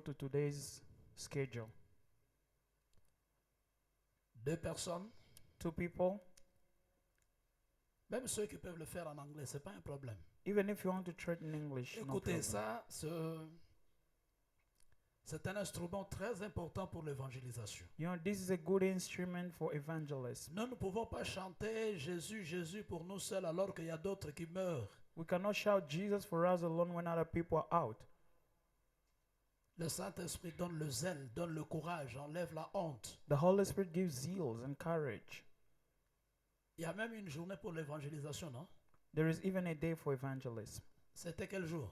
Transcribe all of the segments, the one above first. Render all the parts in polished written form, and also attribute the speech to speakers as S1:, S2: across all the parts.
S1: to today's schedule.
S2: 2 personnes,
S1: 2 people,
S2: même ceux qui peuvent le faire en anglais, ce n'est pas un problème.
S1: even if you want to try it in English, no
S2: Écoutez,
S1: problem.
S2: ça, c'est un instrument très important pour l'évangélisation.
S1: You know, this is a good instrument for evangelism.
S2: Nous ne pouvons pas chanter Jésus, Jésus pour nous seuls alors qu'il y a d'autres qui meurent.
S1: We cannot shout Jesus for us alone when other people are out.
S2: Le Saint-Esprit donne le zèle, donne le courage, enlève la honte.
S1: The Holy Spirit gives zeal and courage.
S2: Il y a même une journée pour l'évangélisation, non?
S1: There is even a day for evangelism.
S2: C'était quel jour?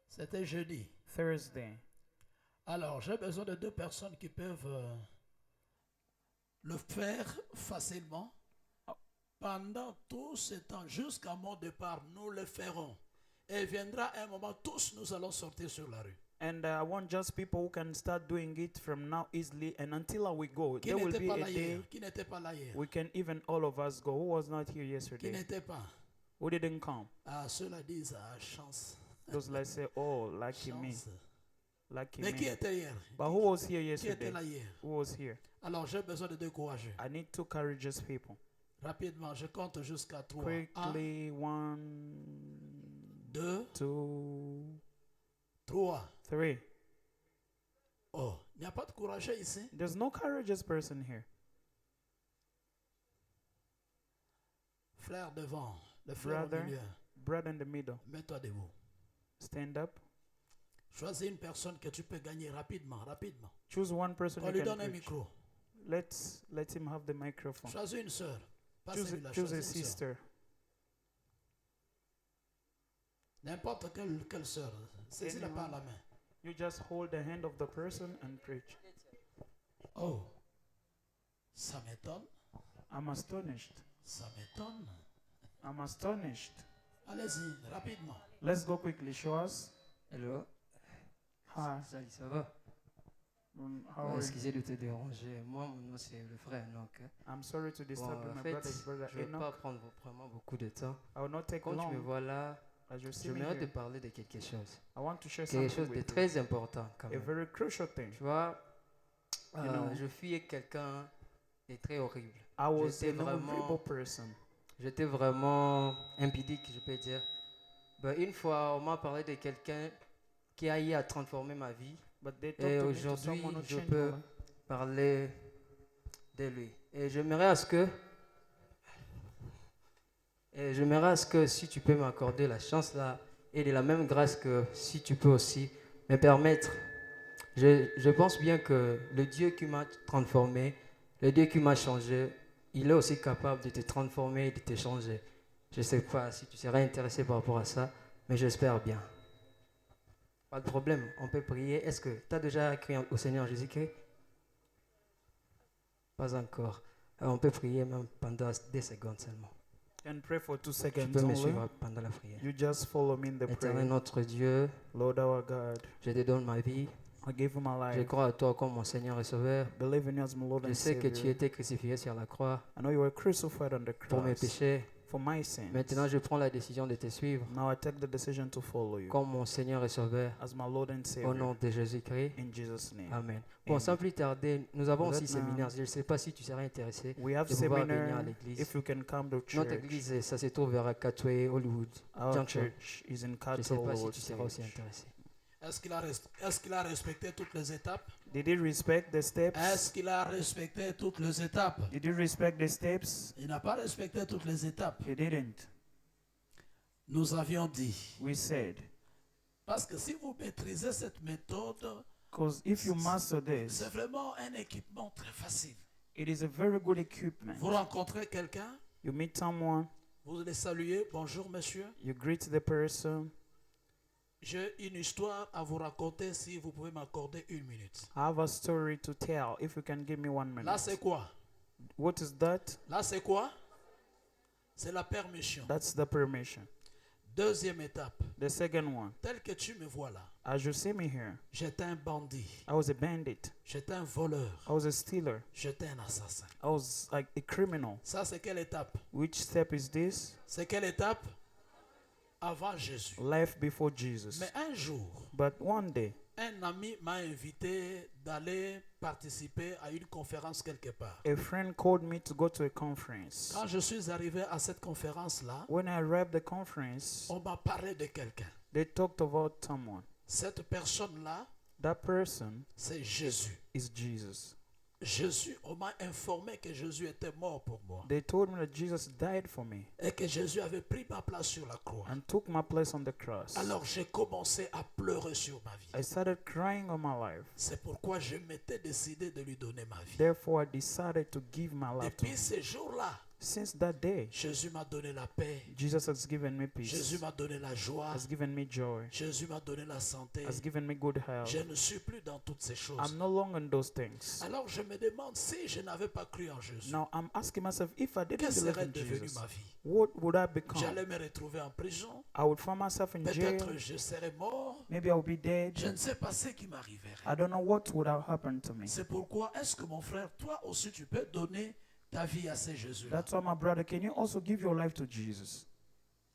S2: C'était jeudi.
S1: Thursday.
S2: Alors, j'ai besoin de 2 personnes qui peuvent le faire facilement. Pendant tout ce temps, jusqu'à mon départ, nous le ferons. Et viendra un moment, tous nous allons sortir sur la rue.
S1: And I want just people who can start doing it from now easily. And until we go,
S2: Qui
S1: there will
S2: n'était
S1: be
S2: pas
S1: a
S2: là
S1: day
S2: hier? Qui n'était pas là hier?
S1: we can even all of us go. Who was not here
S2: Qui
S1: yesterday?
S2: n'était pas?
S1: Who didn't come?
S2: Ah, ceux-là disent, ah, chance.
S1: Those like say, oh, lucky me,
S2: Chance.
S1: lucky
S2: Mais qui
S1: me.
S2: était hier?
S1: But who was here
S2: Qui était
S1: yesterday?
S2: là hier?
S1: Who was here?
S2: Alors, j'ai besoin de 2 courageux.
S1: I need 2 courageous people.
S2: Rapidement, je compte jusqu'à 3. 1,
S1: Quickly, 1,
S2: 2,
S1: 2,
S2: 3.
S1: 3.
S2: Oh, il n'y a pas de courageux ici.
S1: There's no courageous person here.
S2: Frère devant, le frère
S1: Brother.
S2: au milieu.
S1: Brother in the middle,
S2: Mets-toi debout.
S1: stand up.
S2: Choisis une personne que tu peux gagner rapidement, rapidement.
S1: Choose one person
S2: On
S1: you
S2: lui
S1: can
S2: donne un
S1: preach.
S2: micro.
S1: Let him have the microphone.
S2: Choisis une sœur. Pas
S1: Choose
S2: celui-là,
S1: a
S2: choisis une sœur.
S1: sister.
S2: N'importe quelle sœur. Saisis-la par la main.
S1: You just hold the hand of the person and preach.
S2: Oh, ça m'étonne.
S1: I'm astonished.
S2: Ça m'étonne.
S1: I'm astonished.
S2: Allez-y, rapidement.
S1: Let's go quickly. Show us.
S3: Hello,
S1: Hi.
S3: salut, ça va?
S1: How are you?
S3: Excusez de te déranger. Moi, mon nom c'est le frère Enoch.
S1: I'm sorry to disturb you,
S3: En
S1: my
S3: fait,
S1: brother is brother
S3: je ne vais pas
S1: Enoch.
S3: prendre vraiment beaucoup de temps.
S1: I will not take
S3: Quand tu me
S1: long.
S3: vois là,
S1: As you see me
S3: j'aimerais te
S1: here,
S3: parler de quelque chose.
S1: I want to share
S3: Quelque
S1: something
S3: chose de
S1: with you.
S3: très important quand
S1: A
S3: même.
S1: very crucial thing.
S3: Tu vois,
S1: You know,
S3: je fuyais quelqu'un de très horrible.
S1: I was
S3: J'étais
S1: an
S3: vraiment-
S1: horrible person.
S3: J'étais vraiment impudique, je peux dire. Ben, une fois, on m'a parlé de quelqu'un qui a eu à transformer ma vie.
S1: But they
S3: Et
S1: talked to me to
S3: aujourd'hui,
S1: someone who
S3: je
S1: changed
S3: peux
S1: my life.
S3: parler de lui. Et j'aimerais à ce que si tu peux m'accorder la chance là et de la même grâce que si tu peux aussi me permettre. Je pense bien que le Dieu qui m'a transformé, le Dieu qui m'a changé, il est aussi capable de te transformer et de te changer. Je ne sais pas si tu serais intéressé par rapport à ça, mais j'espère bien. Pas de problème, on peut prier. Est-ce que tu as déjà crié au Seigneur Jésus-Christ? Pas encore. Alors, on peut prier même pendant 2 secondes seulement.
S1: And pray for 2
S3: Tu
S1: seconds
S3: peux me
S1: only.
S3: suivre pendant la prière.
S1: You just follow me in the
S3: Éternel
S1: prayer.
S3: notre Dieu,
S1: Lord our God,
S3: je te donne ma vie.
S1: I give you my
S3: Je
S1: life.
S3: crois à toi comme mon Seigneur et Sauveur.
S1: Believe in you as my Lord
S3: Je
S1: and
S3: sais que tu
S1: Savior.
S3: étais crucifié sur la croix
S1: I know you were crucified on the
S3: pour mes
S1: cross
S3: péchés.
S1: for my sins.
S3: Maintenant, je prends la décision de te suivre
S1: Now I take the decision to follow you
S3: comme mon Seigneur et Sauveur.
S1: as my Lord and
S3: Au
S1: Savior.
S3: nom de Jésus-Christ.
S1: In Jesus' name.
S3: Amen. Bon,
S1: Amen.
S3: sans plus tarder, nous avons aussi
S1: Maintenant,
S3: séminaire. Je ne sais pas si tu serais intéressé.
S1: We have
S3: de pouvoir venir
S1: seminar
S3: à l'église.
S1: if you can come to
S3: Notre
S1: church.
S3: église, ça se trouve vers Katwe, Hollywood.
S1: Our
S3: Junction.
S1: church is in
S3: Je ne sais
S1: Cattle
S3: pas si
S1: Road
S3: tu seras aussi
S1: Stage.
S3: intéressé.
S2: Est-ce qu'il a respecté toutes les étapes?
S1: Did he respect the steps?
S2: Est-ce qu'il a respecté toutes les étapes?
S1: Did he respect the steps?
S2: Il n'a pas respecté toutes les étapes.
S1: He didn't.
S2: Nous avions dit.
S1: We said,
S2: Parce que si vous maîtrisez cette méthode,
S1: because if you master this,
S2: c'est vraiment un équipement très facile.
S1: it is a very good equipment.
S2: Vous rencontrez quelqu'un,
S1: You meet someone,
S2: vous les saluez, bonjour monsieur.
S1: you greet the person.
S2: J'ai une histoire à vous raconter si vous pouvez m'accorder 1 minute.
S1: I have a story to tell if you can give me 1 minute.
S2: Là c'est quoi?
S1: What is that?
S2: Là c'est quoi? C'est la permission.
S1: That's the permission.
S2: Deuxième étape,
S1: The second one,
S2: tel que tu me vois là,
S1: as you see me here,
S2: j'étais un bandit,
S1: I was a bandit.
S2: j'étais un voleur,
S1: I was a stealer.
S2: j'étais un assassin.
S1: I was like a criminal.
S2: Ça c'est quelle étape?
S1: Which step is this?
S2: C'est quelle étape? Avant Jésus.
S1: Life before Jesus.
S2: Mais un jour,
S1: But one day,
S2: Un ami m'a invité d'aller participer à une conférence quelque part.
S1: A friend called me to go to a conference.
S2: Quand je suis arrivé à cette conférence-là,
S1: When I arrived at the conference,
S2: on m'a parlé de quelqu'un.
S1: they talked about someone.
S2: Cette personne-là,
S1: That person
S2: c'est Jésus.
S1: is Jesus.
S2: Jésus, on m'a informé que Jésus était mort pour moi
S1: They told me that Jesus died for me
S2: et que Jésus avait pris ma place sur la croix.
S1: and took my place on the cross.
S2: Alors j'ai commencé à pleurer sur ma vie.
S1: I started crying on my life.
S2: C'est pourquoi je m'étais décidé de lui donner ma vie.
S1: Therefore, I decided to give my life to
S2: Depuis
S1: him.
S2: ce jour-là,
S1: Since that day,
S2: Jésus m'a donné la paix.
S1: Jesus has given me peace,
S2: Jésus m'a donné la joie.
S1: has given me joy,
S2: Jésus m'a donné la santé.
S1: has given me good health.
S2: Je ne suis plus dans toutes ces choses.
S1: I'm no longer in those things.
S2: Alors je me demande si je n'avais pas cru en Jésus,
S1: Now I'm asking myself, if I
S2: que
S1: didn't believe
S2: serait
S1: in
S2: devenue
S1: Jesus,
S2: ma vie?
S1: what would I become?
S2: J'allais me retrouver en prison.
S1: I would find myself in jail.
S2: Peut-être je serais mort.
S1: Maybe I would be dead.
S2: Je ne sais pas ce qui m'arriverait.
S1: I don't know what would have happened to me.
S2: C'est pourquoi est-ce que mon frère, toi aussi tu peux donner ta vie à ce Jésus-là?
S1: That's why, my brother, can you also give your life to Jesus?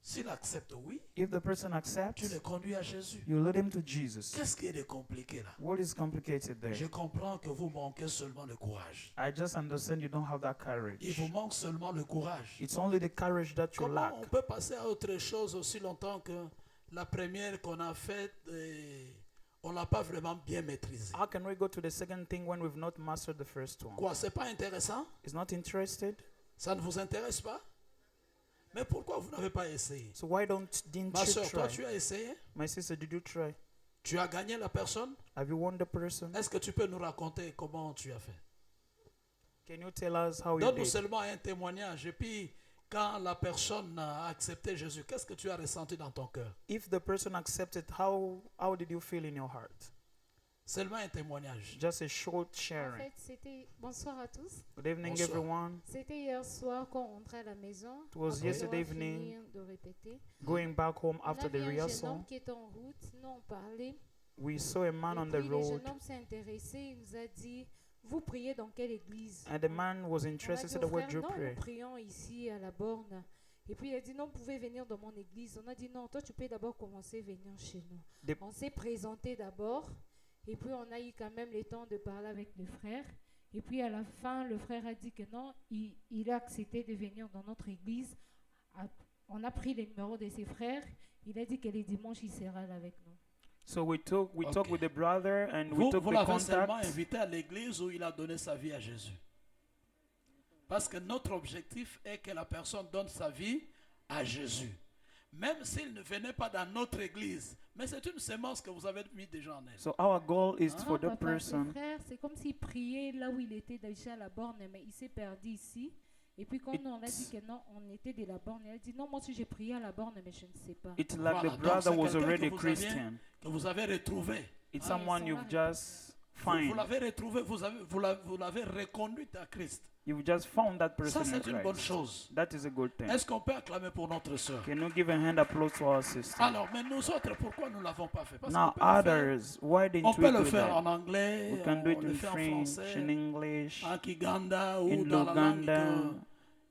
S2: S'il accepte, oui,
S1: If the person
S2: tu
S1: accepts,
S2: le conduis à Jésus.
S1: you lead him to Jesus.
S2: Qu'est-ce qui est de compliqué là?
S1: What is complicated there?
S2: Je comprends que vous manquez seulement le courage.
S1: I just understand you don't have that
S2: Il
S1: courage.
S2: vous manque seulement le courage.
S1: It's only the courage that you
S2: Comment
S1: lack.
S2: on peut passer à autre chose aussi longtemps que la première qu'on a faite, on l'a pas vraiment bien maîtrisée?
S1: How can we go to the second thing when we've not mastered the first one?
S2: Quoi, c'est pas intéressant?
S1: Is not interested?
S2: Ça ne vous intéresse pas? Mais pourquoi vous n'avez pas essayé?
S1: So why didn't
S2: Ma
S1: you
S2: soeur, toi
S1: try?
S2: tu as essayé?
S1: My sister, did you try?
S2: Tu as gagné la personne?
S1: Have you won the person?
S2: Est-ce que tu peux nous raconter comment tu as fait?
S1: Can you tell us how you
S2: Donne-nous
S1: did?
S2: seulement un témoignage. Et puis, quand la personne a accepté Jésus, qu'est-ce que tu as ressenti dans ton cœur?
S1: If the person accepted, how did you feel in your heart?
S2: Seulement un témoignage.
S1: Just a short
S4: En
S1: sharing.
S4: fait, c'était bonsoir à tous.
S1: Good evening,
S2: Bonsoir.
S1: everyone.
S4: C'était hier soir quand on rentrait à la maison.
S1: It was
S4: Après
S1: yesterday
S4: avoir fini
S1: evening,
S4: de répéter.
S1: going back home
S4: On
S1: after
S4: avait
S1: the
S4: un jeune
S1: rehearsal.
S4: homme qui était en route. Nous on parlait.
S1: We saw a man
S4: Et
S1: on the
S4: puis le
S1: road,
S4: jeune homme s'est intéressé. Il nous a dit, vous priez dans quelle église?
S1: and the man was
S4: On a
S1: interested.
S4: dit
S1: Said,
S4: au
S1: "Where
S4: frère,
S1: do you
S4: non,
S1: pray?"
S4: nous prions ici à la borne. Et puis il a dit, non, vous pouvez venir dans mon église. On a dit, non, toi tu peux d'abord commencer à venir chez nous.
S1: Des-
S4: On s'est présenté d'abord. Et puis on a eu quand même le temps de parler avec le frère. Et puis à la fin, le frère a dit que non, il a accepté de venir dans notre église. On a pris les numéros de ses frères. Il a dit que les dimanches, il sera là avec nous.
S1: So we talked
S2: Okay.
S1: with the brother, and we
S2: Vous,
S1: took
S2: vous
S1: the
S2: l'avez seulement
S1: contact.
S2: invité à l'église où il a donné sa vie à Jésus. Parce que notre objectif est que la personne donne sa vie à Jésus. Même s'il ne venait pas dans notre église. Mais c'est une sémence que vous avez mis déjà en elle.
S1: So our goal is
S2: Ah,
S1: for the
S4: Non, papa, ses
S1: person.
S4: frères, c'est comme s'il priait là où il était déjà à la borne, mais il s'est perdu ici. Et puis quand on a dit que non, on était de la borne, il a dit non, moi aussi j'ai prié à la borne, mais je ne sais pas.
S1: It's like
S2: Voilà,
S1: the
S2: donc
S1: brother
S2: c'est
S1: was
S2: quelqu'un
S1: already
S2: que vous
S1: Christian.
S2: Que vous avez retrouvé.
S1: It's
S4: Ah,
S1: someone
S4: ils sont
S1: you've
S4: là.
S1: just
S2: Vous
S1: find.
S2: l'avez retrouvé, vous l'avez reconduite à Christ.
S1: You've just found that
S2: Ça,
S1: person in
S2: c'est une bonne
S1: Christ.
S2: chose.
S1: That is a good thing.
S2: Est-ce qu'on peut acclamer pour notre soeur?
S1: Can you give a hand applause to our sister?
S2: Alors, mais nous autres, pourquoi nous ne l'avons pas fait? Parce
S1: Now
S2: qu'on peut le faire.
S1: others, why
S2: On
S1: didn't
S2: peut
S1: we
S2: le
S1: do
S2: faire
S1: that?
S2: en anglais,
S1: We can do
S2: on
S1: it
S2: le
S1: in
S2: fait en
S1: French,
S2: français,
S1: in English,
S2: en Kiganda
S1: in
S2: ou dans la langue
S1: Luganda,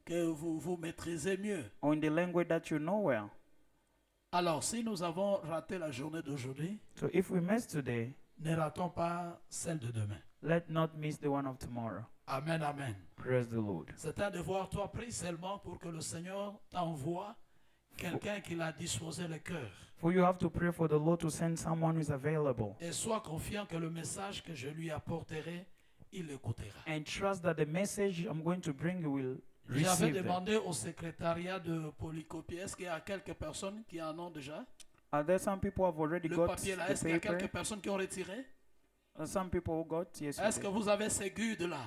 S2: que vous maîtrisez mieux.
S1: or in the language that you know well.
S2: Alors, si nous avons raté la journée d'aujourd'hui,
S1: So if we miss today,
S2: ne ratons pas celle de demain.
S1: let not miss the one of tomorrow.
S2: Amen, amen.
S1: Praise the Lord.
S2: C'est un devoir, toi, prie seulement pour que le Seigneur t'envoie quelqu'un qui l'a disposé le cœur.
S1: For you have to pray for the Lord to send someone who is available.
S2: Et sois confiant que le message que je lui apporterai, il l'écoutera.
S1: And trust that the message I'm going to bring you will
S2: J'avais
S1: receive them.
S2: demandé au secrétariat de polycopie, est-ce qu'il y a quelques personnes qui en ont déjà?
S1: Are there some people who have already
S2: Le
S1: got
S2: papier là,
S1: the
S2: est-ce qu'il y a
S1: paper?
S2: quelques personnes qui ont retiré?
S1: Some people who got, yes. you
S2: Est-ce que
S1: did.
S2: vous avez ces guides là?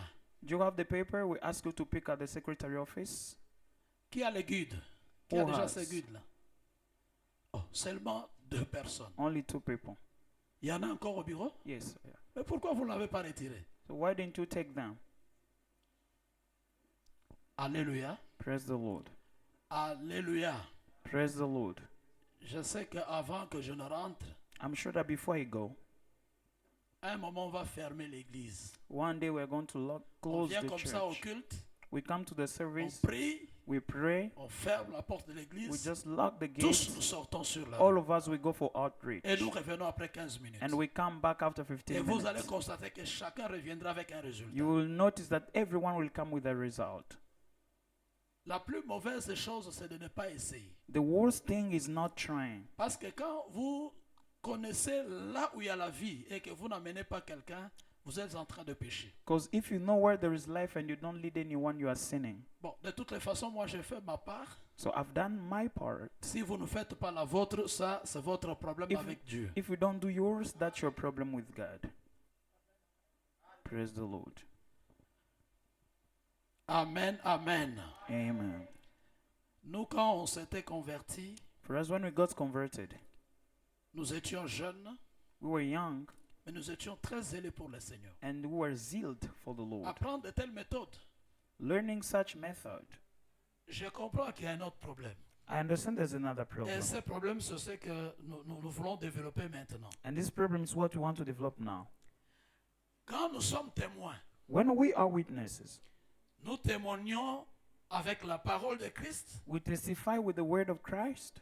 S1: Do you have the paper? We ask you to pick at the secretary office.
S2: Qui a les guides? Qui a
S1: Who
S2: déjà
S1: has?
S2: ces guides là? Oh, seulement 2 personnes.
S1: Only 2 people.
S2: Il y en a encore au bureau?
S1: Yes. Yeah.
S2: Mais pourquoi vous ne l'avez pas retiré?
S1: So why didn't you take them?
S2: Alléluia.
S1: Praise the Lord.
S2: Alléluia.
S1: Praise the Lord.
S2: Je sais qu'avant que je ne rentre,
S1: I'm sure that before I go,
S2: à un moment on va fermer l'église.
S1: one day we're going to
S2: On
S1: close
S2: vient
S1: the
S2: comme ça au
S1: church.
S2: culte,
S1: We come to the
S2: on
S1: service,
S2: prie,
S1: we pray,
S2: on ferme la porte de
S1: we
S2: l'église,
S1: just lock the
S2: tous
S1: gates.
S2: nous sortons sur la
S1: All
S2: rue.
S1: of us, we go for outreach.
S2: Et nous revenons après 15 minutes.
S1: And we come back after
S2: Et
S1: 15
S2: vous allez
S1: minutes.
S2: constater que chacun reviendra avec un résultat.
S1: You will notice that everyone will come with a result.
S2: La plus mauvaise des choses, c'est de ne pas essayer.
S1: The worst thing is not trying.
S2: Parce que quand vous connaissez là où il y a la vie et que vous n'amenez pas quelqu'un, vous êtes en train de pécher.
S1: Because if you know where there is life and you don't lead anyone, you are sinning.
S2: Bon, de toutes les façons, moi j'ai fait ma part.
S1: So I've done my part.
S2: Si vous ne faites pas la vôtre, ça c'est votre problème
S1: If-
S2: avec Dieu.
S1: If you don't do yours, that's your problem with God. Praise the Lord.
S2: Amen, amen.
S1: Amen.
S2: Nous, quand on s'était convertis,
S1: For us, when we got converted,
S2: nous étions jeunes,
S1: we were young
S2: mais nous étions très zélés pour le Seigneur.
S1: and we were zealed for the Lord.
S2: Apprendre de telles méthodes,
S1: Learning such method,
S2: je comprends qu'il y a un autre problème.
S1: I understand there's another
S2: Et
S1: problem.
S2: ce problème, c'est ce que nous voulons développer maintenant.
S1: And this problem is what we want to develop now.
S2: Quand nous sommes témoins,
S1: When we are witnesses,
S2: nous témoignons avec la parole de Christ,
S1: we testify with the word of Christ.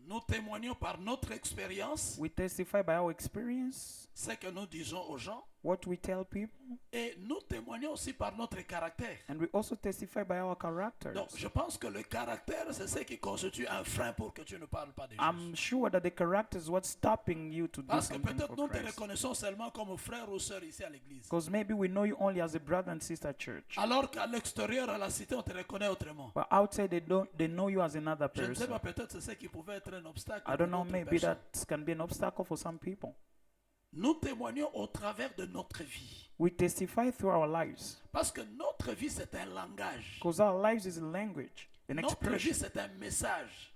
S2: nous témoignons par notre expérience,
S1: We testify by our experience,
S2: ce que nous disons aux gens,
S1: what we tell people,
S2: et nous témoignons aussi par notre caractère.
S1: and we also testify by our characters.
S2: Donc, je pense que le caractère, c'est ce qui constitue un frein pour que tu ne parles pas de Jésus.
S1: I'm sure that the character is what's stopping you to do
S2: Parce que
S1: something
S2: peut-être
S1: for
S2: nous te
S1: Christ.
S2: reconnaissons seulement comme frère ou sœur ici à l'église.
S1: Because maybe we know you only as a brother and sister at church.
S2: Alors qu'à l'extérieur, à la cité, on te reconnaît autrement.
S1: But outside they know you as another
S2: Je ne sais
S1: person.
S2: pas, peut-être c'est ce qui pouvait être un obstacle.
S1: I
S2: pour
S1: don't know,
S2: d'autres
S1: maybe
S2: personnes.
S1: that can be an obstacle for some people.
S2: Nous témoignons au travers de notre vie.
S1: We testify through our lives.
S2: Parce que notre vie, c'est un langage.
S1: Because our lives is a language, an
S2: Notre vie,
S1: expression.
S2: c'est un message.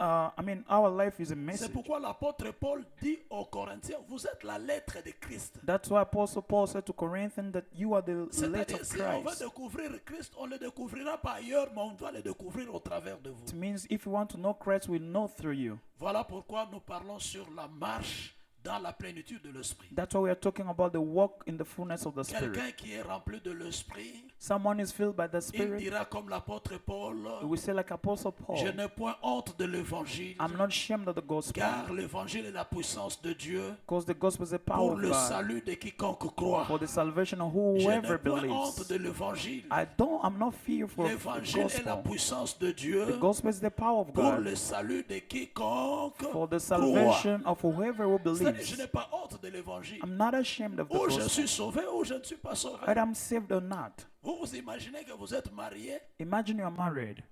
S1: Our life is a
S2: C'est
S1: message.
S2: pourquoi l'apôtre Paul dit aux Corinthiens, vous êtes la lettre de Christ.
S1: That's why Apostle Paul said to Corinthians that you are the letter
S2: C'est-à-dire,
S1: of
S2: si on veut
S1: Christ.
S2: découvrir Christ, on ne le découvrira pas ailleurs, mais on doit le découvrir au travers de vous.
S1: It means if you want to know Christ, we'll know through you.
S2: Voilà pourquoi nous parlons sur la marche dans la plénitude de l'esprit.
S1: That's why we are talking about the walk in the fullness of the Spirit.
S2: Quelqu'un qui est rempli de l'esprit,
S1: Someone is filled by the
S2: il
S1: Spirit.
S2: dira comme l'apôtre Paul,
S1: We say like Apostle
S2: je
S1: Paul,
S2: n'ai point honte de l'évangile,
S1: I'm not ashamed of the gospel.
S2: car l'évangile est la puissance de Dieu
S1: Because the gospel is the power
S2: pour
S1: of
S2: le
S1: God.
S2: salut de quiconque croit.
S1: For the salvation of
S2: Je
S1: whoever
S2: n'ai point honte
S1: believes.
S2: de l'évangile.
S1: I'm not fearful of the
S2: L'évangile est la
S1: gospel.
S2: puissance de
S1: The
S2: Dieu
S1: gospel is the power of
S2: pour
S1: God.
S2: le salut de quiconque
S1: For the
S2: croit.
S1: salvation of whoever who
S2: C'est-à-dire, je
S1: believes.
S2: n'ai pas honte de l'évangile.
S1: I'm not ashamed of the
S2: Ou je
S1: gospel.
S2: suis sauvé ou je ne suis pas sauvé.
S1: Whether I'm saved or not.
S2: Vous vous imaginez que vous êtes marié
S1: Imagine you're married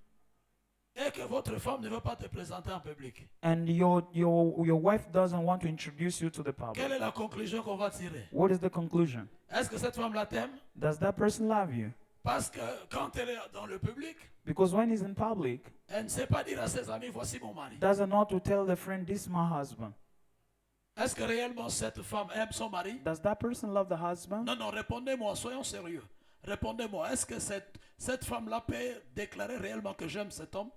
S2: et que votre femme ne veut pas te présenter en public.
S1: and your wife doesn't want to introduce you to the
S2: Quelle
S1: public.
S2: est la conclusion qu'on va tirer?
S1: What is the conclusion?
S2: Est-ce que cette femme la t'aime?
S1: Does that person love you?
S2: Parce que quand elle est dans le public,
S1: Because when he's in public,
S2: elle ne sait pas dire à ses amis, voici mon mari.
S1: doesn't know to tell the friend, this is my husband.
S2: Est-ce que réellement cette femme aime son mari?
S1: Does that person love the husband?
S2: Non, non, répondez-moi, soyons sérieux. Répondez-moi, est-ce que cette femme-là peut déclarer réellement que j'aime cet homme?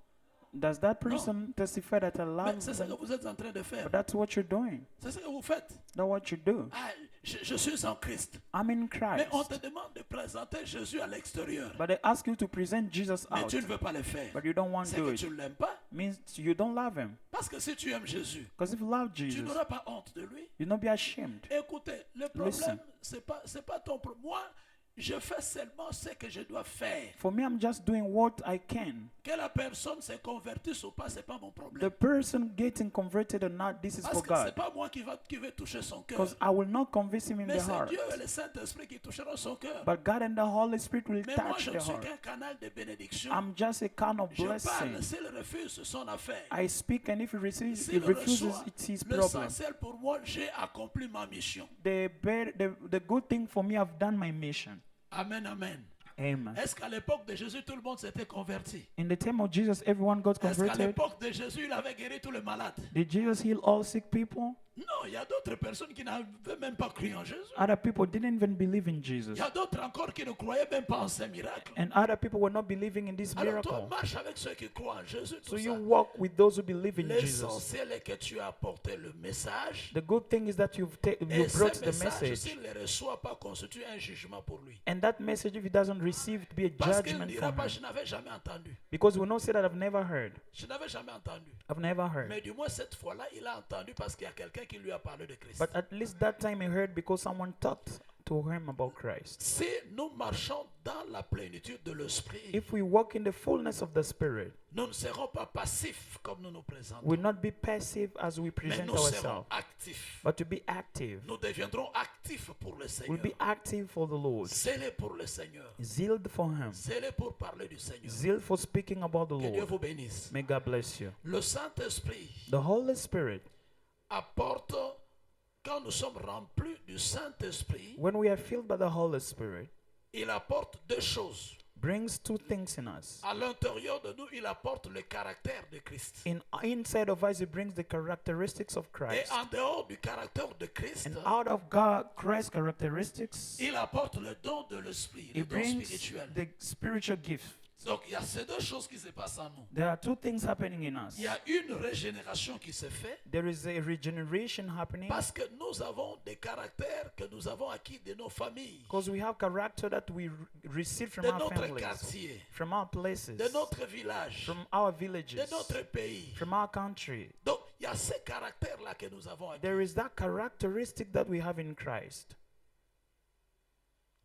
S1: Does that person testify that I
S2: Mais
S1: love
S2: c'est ce que
S1: them?
S2: vous êtes en train de faire.
S1: But that's what you're doing.
S2: C'est ce que vous faites.
S1: That's what you do.
S2: Ah, je suis en Christ.
S1: I'm in
S2: Mais on te
S1: Christ.
S2: demande de présenter Jésus à l'extérieur.
S1: But they ask you to present Jesus
S2: Mais
S1: out.
S2: tu ne veux pas le faire.
S1: But you don't want
S2: C'est
S1: to do
S2: que
S1: it.
S2: tu ne l'aimes pas.
S1: Means you don't love him.
S2: Parce que si tu aimes Jésus,
S1: Because if you love
S2: tu
S1: Jesus,
S2: n'auras pas honte de lui.
S1: you'll not be ashamed.
S2: Écoutez, le problème,
S1: Listen.
S2: c'est pas ton problème. Moi, je fais seulement ce que je dois faire.
S1: For me, I'm just doing what I can.
S2: Que la personne se convertisse ou pas, c'est pas mon
S1: The
S2: problème.
S1: person getting converted or not, this is
S2: Parce
S1: for
S2: que c'est
S1: God.
S2: pas moi qui vais toucher son cœur.
S1: Because I will not convince him in
S2: Mais
S1: the
S2: c'est
S1: heart.
S2: Dieu et le Saint-Esprit qui toucheront son cœur.
S1: But God and the Holy Spirit will
S2: Mais moi,
S1: touch
S2: je
S1: the
S2: ne suis
S1: heart.
S2: qu'un canal de bénédiction.
S1: I'm just a kind of
S2: Je parle,
S1: blessing.
S2: s'il refuse, c'est son affaire.
S1: I speak, and if he refuses,
S2: S'il
S1: refuses,
S2: reçoit,
S1: it's his problem.
S2: l'essentiel pour moi, j'ai accompli ma mission.
S1: The good thing for me, I've done my mission.
S2: Amen, amen.
S1: Amen.
S2: Est-ce qu'à l'époque de Jésus, tout le monde s'était converti?
S1: In the time of Jesus, everyone got
S2: Est-ce qu'à
S1: converted.
S2: l'époque de Jésus, il avait guéri tous les malades?
S1: Did Jesus heal all sick people?
S2: Non, il y a d'autres personnes qui n'avaient même pas cru en Jésus.
S1: Other people didn't even believe in
S2: Il
S1: Jesus.
S2: y a d'autres encore qui ne croyaient même pas en ces miracles.
S1: And other people were not believing in this
S2: Alors toi,
S1: miracle.
S2: marche avec ceux qui croient en Jésus.
S1: So
S2: Tout
S1: you
S2: ça.
S1: walk with those who believe in Jesus.
S2: L'essentiel est que tu as apporté le message.
S1: The good thing is that you
S2: Et
S1: brought
S2: ce
S1: the
S2: message,
S1: message.
S2: s'il ne le reçoit pas, constitue un jugement pour lui.
S1: And that message, if he doesn't receive, to be a
S2: Parce qu'il ne
S1: judgment
S2: dira
S1: for
S2: pas,
S1: him.
S2: je n'avais jamais entendu.
S1: Because we not say that I've never heard.
S2: Je n'avais jamais entendu.
S1: I've never heard.
S2: Mais du moins, cette fois-là, il a entendu parce qu'il y a quelqu'un qui lui a parlé de Christ.
S1: But at least that time he heard because someone talked to him about Christ.
S2: Si nous marchons dans la plénitude de l'esprit,
S1: If we walk in the fullness of the Spirit,
S2: nous ne serons pas passifs comme nous nous présentons.
S1: we'll not be passive as we
S2: Mais
S1: present
S2: nous serons
S1: ourselves,
S2: actifs.
S1: but to be active.
S2: Nous deviendrons actifs pour le
S1: We'll
S2: Seigneur.
S1: be active for the Lord.
S2: Zélés pour le Seigneur.
S1: Zeal for him.
S2: Zélés pour parler du Seigneur.
S1: Zeal for speaking about the
S2: Que Dieu
S1: Lord.
S2: vous bénisse.
S1: May God bless you.
S2: Le Saint-Esprit
S1: The Holy Spirit,
S2: apporte, quand nous sommes remplis du Saint-Esprit,
S1: when we are filled by the Holy Spirit,
S2: il apporte deux choses.
S1: brings two things in us.
S2: À l'intérieur de nous, il apporte le caractère de Christ.
S1: Inside of us, it brings the characteristics of
S2: Et
S1: Christ.
S2: en dehors du caractère de Christ,
S1: And out of God, Christ's characteristics,
S2: il apporte le don de l'esprit, le
S1: it
S2: don
S1: brings
S2: spirituel.
S1: the spiritual gift.
S2: Donc il y a ces deux choses qui se passent en nous.
S1: There are two things happening in us.
S2: Il y a une régénération qui se fait
S1: There is a regeneration happening
S2: parce que nous avons des caractères que nous avons acquis de nos familles,
S1: because we have character that we receive from
S2: de
S1: our
S2: notre
S1: families,
S2: quartier,
S1: from our places,
S2: de notre village,
S1: from our
S2: de
S1: villages,
S2: notre pays.
S1: from our country.
S2: Donc il y a ces caractères-là que nous avons acquis.
S1: There is that characteristic that we have in Christ.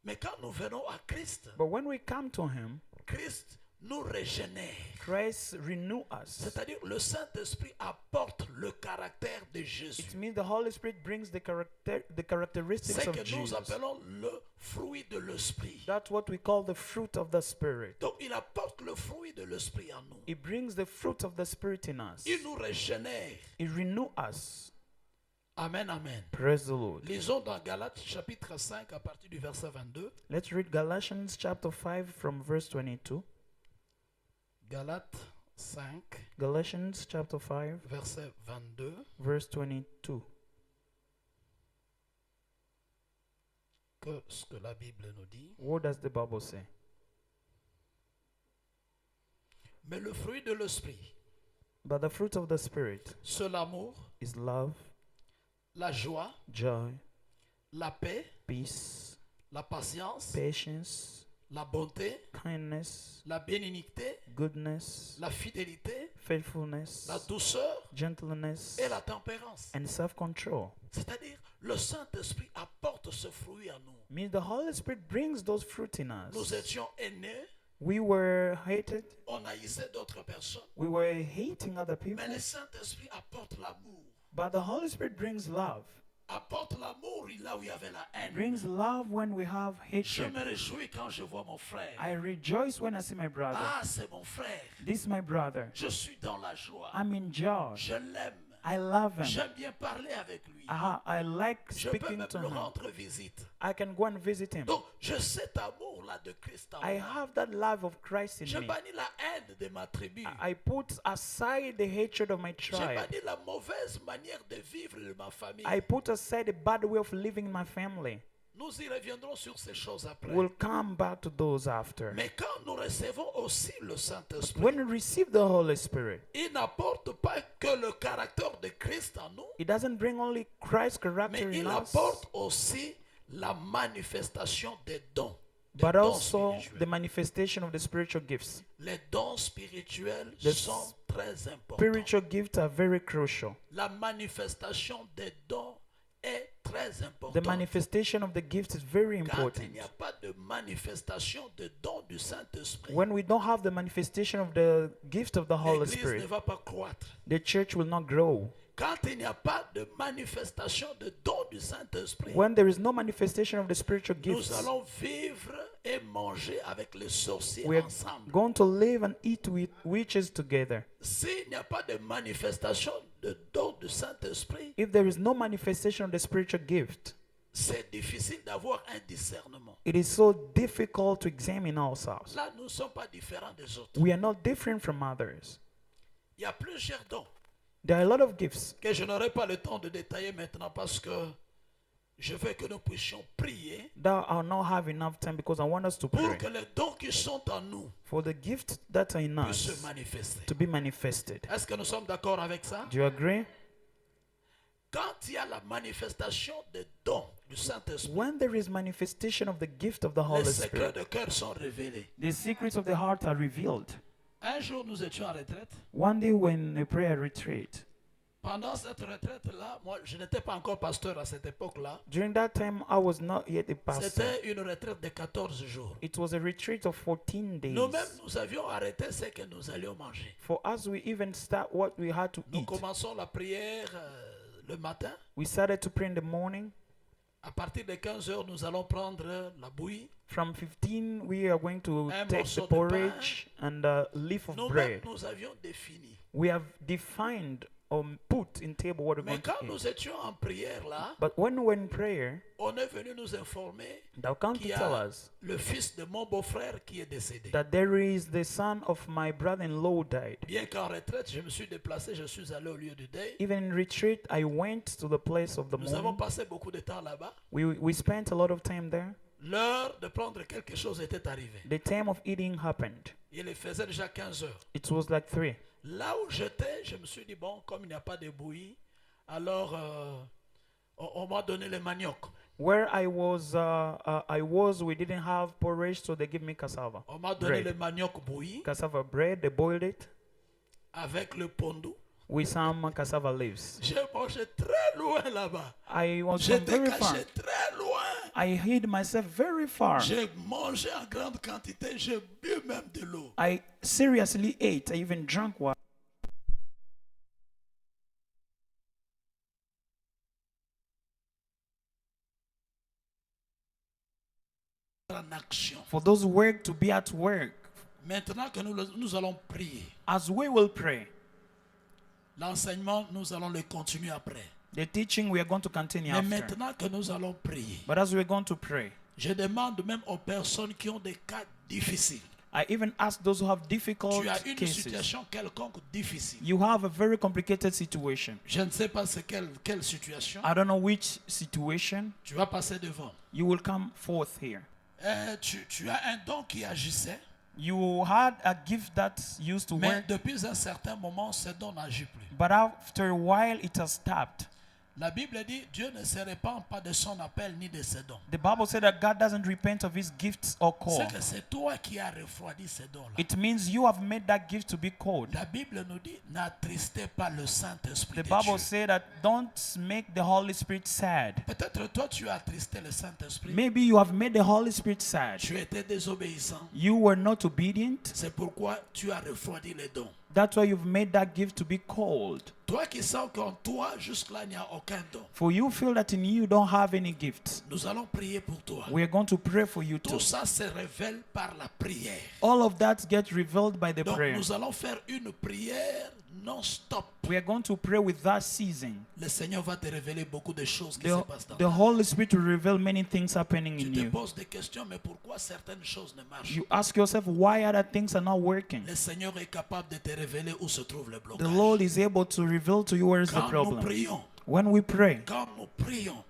S2: Mais quand nous venons à Christ,
S1: But when we come to Him,
S2: Christ nous régénère.
S1: Christ renew us.
S2: C'est-à-dire le Saint-Esprit apporte le caractère de Jésus.
S1: It means the Holy Spirit brings the characteristics
S2: C'est
S1: of
S2: que nous
S1: Jesus.
S2: appelons le fruit de l'Esprit.
S1: That's what we call the fruit of the Spirit.
S2: Donc il apporte le fruit de l'Esprit en nous.
S1: It brings the fruit of the Spirit in us.
S2: Il nous régénère.
S1: It renew us.
S2: Amen, amen.
S1: Praise the Lord.
S2: Lisons dans Galates chapitre 5 à partir du verset 22.
S1: Let's read Galatians chapter 5 from verse 22.
S2: Galates 5,
S1: Galatians chapter 5,
S2: verset 22.
S1: verse 22.
S2: Qu'est-ce que la Bible nous dit?
S1: What does the Bible say?
S2: Mais le fruit de l'Esprit,
S1: But the fruit of the Spirit
S2: c'est l'amour,
S1: is love,
S2: la joie,
S1: joy,
S2: la paix,
S1: peace,
S2: la patience,
S1: patience,
S2: la bonté,
S1: kindness,
S2: la bénignité,
S1: goodness,
S2: la fidélité,
S1: faithfulness,
S2: la douceur
S1: gentleness,
S2: et la tempérance.
S1: and self-control.
S2: C'est-à-dire, le Saint-Esprit apporte ce fruit à nous.
S1: Means the Holy Spirit brings those fruit in
S2: Nous
S1: us.
S2: étions aînés,
S1: We were hated.
S2: on haïssait d'autres personnes.
S1: We were hating other people.
S2: Mais le Saint-Esprit apporte l'amour.
S1: But the Holy Spirit brings love.
S2: Apporte l'amour là où il y avait la haine.
S1: Brings love when we have
S2: Je
S1: hatred.
S2: me réjouis quand je vois mon frère.
S1: I rejoice when I see my brother.
S2: Ah, c'est mon frère.
S1: This is my brother.
S2: Je suis dans la joie.
S1: I'm in joy.
S2: Je l'aime.
S1: I love him.
S2: J'aime bien parler avec lui.
S1: I like
S2: Je peux
S1: speaking
S2: même
S1: to
S2: lui
S1: him.
S2: rendre visite.
S1: I can go and visit him.
S2: Donc, je cet amour-là de Christ en
S1: I
S2: moi.
S1: have that love of Christ
S2: Je
S1: in me.
S2: bannis la haine de ma tribu.
S1: I put aside the hatred of my
S2: Je
S1: tribe.
S2: bannis la mauvaise manière de vivre de ma famille.
S1: I put aside the bad way of living in my family.
S2: Nous y reviendrons sur ces choses après.
S1: We'll come back to those after.
S2: Mais quand nous recevons aussi le Saint-Esprit,
S1: When we receive the Holy Spirit,
S2: il n'apporte pas que le caractère de Christ en nous,
S1: it doesn't bring only Christ's
S2: mais
S1: character in
S2: il
S1: us,
S2: apporte aussi la manifestation des dons. Des
S1: but
S2: dons
S1: also the
S2: spirituels.
S1: manifestation of the spiritual gifts.
S2: Les dons spirituels
S1: The
S2: sont très importants.
S1: Spiritual gifts are very crucial.
S2: La manifestation des dons est très
S1: The
S2: importante.
S1: manifestation of the gifts is very
S2: Quand il
S1: important.
S2: n'y a pas de manifestation de dons du Saint-Esprit,
S1: When we don't have the manifestation of the gift of the Holy
S2: l'Église ne
S1: Spirit,
S2: va pas croître.
S1: the church will not grow.
S2: Quand il n'y a pas de manifestation de dons du Saint-Esprit,
S1: When there is no manifestation of the spiritual
S2: nous
S1: gifts,
S2: allons vivre et manger avec les sorciers
S1: we are
S2: ensemble.
S1: going to live and eat with witches together.
S2: S'il n'y a pas de manifestation de dons du Saint-Esprit,
S1: If there is no manifestation of the spiritual gift,
S2: c'est difficile d'avoir un discernement.
S1: it is so difficult to examine ourselves.
S2: Là, nous ne sommes pas différents des autres.
S1: We are not different from others.
S2: Il y a plusieurs dons.
S1: There are a lot of gifts
S2: que je n'aurai pas le temps de détailler maintenant parce que je veux que nous puissions prier
S1: that I'll not have enough time because I want us to
S2: pour
S1: pray
S2: que les dons qui sont en nous
S1: for the gifts that are in
S2: puissent se
S1: us
S2: manifester.
S1: to be manifested.
S2: Est-ce que nous sommes d'accord avec ça?
S1: Do you agree?
S2: Quand il y a la manifestation des dons du Saint-Esprit,
S1: When there is manifestation of the gift of the
S2: les
S1: Holy
S2: secrets
S1: Spirit,
S2: de cœur sont révélés.
S1: the secrets of the heart are revealed.
S2: Un jour, nous étions en retraite.
S1: One day when a prayer retreat,
S2: Pendant cette retraite-là, moi, je n'étais pas encore pasteur à cette époque-là.
S1: during that time I was not yet a pastor.
S2: C'était une retraite de 14 jours.
S1: It was a retreat of 14 days.
S2: Nous-mêmes, nous avions arrêté ce que nous allions manger.
S1: For us, we even start what we had to
S2: Nous
S1: eat.
S2: commençons la prière le matin.
S1: We started to pray in the morning.
S2: À partir de 15 heures, nous allons prendre la bouillie.
S1: From 15, we are going to
S2: Un
S1: take
S2: morceau
S1: the
S2: de pain.
S1: porridge and a leaf of
S2: Nous-mêmes,
S1: bread.
S2: nous avions défini.
S1: We have defined or put in table what we're
S2: Mais
S1: going to
S2: quand nous
S1: eat.
S2: étions en prière là,
S1: But when we were in prayer,
S2: on est venu nous informer
S1: they'll come to
S2: qu'il y
S1: tell
S2: a
S1: us
S2: le fils de mon beau-frère qui est décédé.
S1: that there is the son of my brother-in-law died.
S2: Bien qu'en retraite, je me suis déplacé, je suis allé au lieu du deuil.
S1: Even in retreat, I went to the place of the
S2: Nous avons
S1: mourning.
S2: passé beaucoup de temps là-bas.
S1: We spent a lot of time there.
S2: L'heure de prendre quelque chose était arrivée.
S1: The time of eating happened.
S2: Il faisait déjà 15 heures.
S1: It was like 3.
S2: Là où j'étais, je me suis dit, bon, comme il n'y a pas de bouillie, alors on m'a donné le manioc.
S1: Where I was, we didn't have porridge, so they give me cassava.
S2: On m'a donné
S1: Bread.
S2: le manioc bouilli
S1: Cassava bread, they boiled it
S2: avec le pondou.
S1: with some cassava leaves.
S2: J'ai mangé très loin là-bas.
S1: I was from
S2: J'étais
S1: very far.
S2: caché très loin.
S1: I hid myself very far.
S2: J'ai mangé en grande quantité, j'ai bu même de l'eau.
S1: I seriously ate. I even drank water.
S2: En action.
S1: For those work to be at work.
S2: Maintenant que nous allons prier,
S1: As we will pray,
S2: l'enseignement, nous allons le continuer après.
S1: the teaching we are going to continue
S2: Mais
S1: after.
S2: maintenant que nous allons prier,
S1: But as we're going to pray,
S2: je demande même aux personnes qui ont des cas difficiles.
S1: I even ask those who have difficult
S2: Tu as une
S1: cases.
S2: situation quelconque difficile.
S1: You have a very complicated situation.
S2: Je ne sais pas c'est quelle situation.
S1: I don't know which situation.
S2: Tu vas passer devant.
S1: You will come forth here.
S2: Tu as un don qui agissait,
S1: You had a gift that used to
S2: mais
S1: work,
S2: depuis un certain moment, ce don n'agit plus.
S1: but after a while it has stopped.
S2: La Bible dit, Dieu ne se répand pas de son appel ni de ses dons.
S1: The Bible said that God doesn't repent of his gifts or call.
S2: C'est que c'est toi qui as refroidi ces dons-là.
S1: It means you have made that gift to be cold.
S2: La Bible nous dit, n'attristez pas le Saint-Esprit
S1: The
S2: de
S1: Bible
S2: Dieu.
S1: said that don't make the Holy Spirit sad.
S2: Peut-être toi, tu as attristé le Saint-Esprit.
S1: Maybe you have made the Holy Spirit sad.
S2: Tu étais désobéissant.
S1: You were not obedient.
S2: C'est pourquoi tu as refroidi les dons.
S1: That's why you've made that gift to be cold.
S2: Toi qui sens qu'en toi, jusque-là, il n'y a aucun don.
S1: For you feel that in you don't have any gifts.
S2: Nous allons prier pour toi.
S1: We are going to pray for you too.
S2: Tout ça se révèle par la prière.
S1: All of that gets revealed by the
S2: Donc
S1: prayer.
S2: nous allons faire une prière non-stop.
S1: We are going to pray with that season.
S2: Le Seigneur va te révéler beaucoup de choses qui
S1: The,
S2: se passent dans
S1: the
S2: ta vie.
S1: Holy Spirit will reveal many things happening
S2: Tu
S1: in
S2: te
S1: you.
S2: poses des questions, mais pourquoi certaines choses ne marchent
S1: You
S2: pas?
S1: ask yourself why other things are not working.
S2: Le Seigneur est capable de te révéler où se trouve le
S1: The
S2: blocage.
S1: Lord is able to reveal to you where is the
S2: Quand nous
S1: problem.
S2: prions,
S1: When we pray,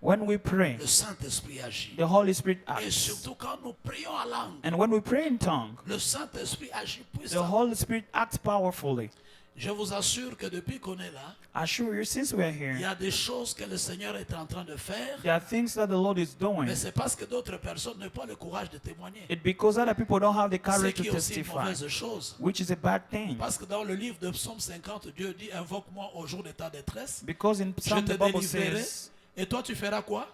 S2: when we pray, le Saint-Esprit agit.
S1: the Holy Spirit
S2: Et
S1: acts.
S2: surtout quand nous prions en langue,
S1: And when we pray in tongue,
S2: le Saint-Esprit agit
S1: the
S2: puissamment.
S1: Holy Spirit acts powerfully.
S2: Je vous assure que depuis qu'on est là,
S1: I assure you, since we are
S2: il y
S1: here,
S2: a des choses que le Seigneur est en train de faire,
S1: there are things that the Lord is doing.
S2: mais c'est parce que d'autres personnes n'ont pas le courage de témoigner.
S1: It's because other people don't have the
S2: C'est
S1: courage
S2: qui
S1: to
S2: est aussi une
S1: testify,
S2: mauvaise chose.
S1: which is a bad thing.
S2: Parce que dans le livre de Psaume 50, Dieu dit, invoque-moi au jour de ta détresse,
S1: Because in
S2: je
S1: Psalm,
S2: te
S1: the Bible
S2: délivrerai,
S1: says,
S2: et toi tu feras quoi?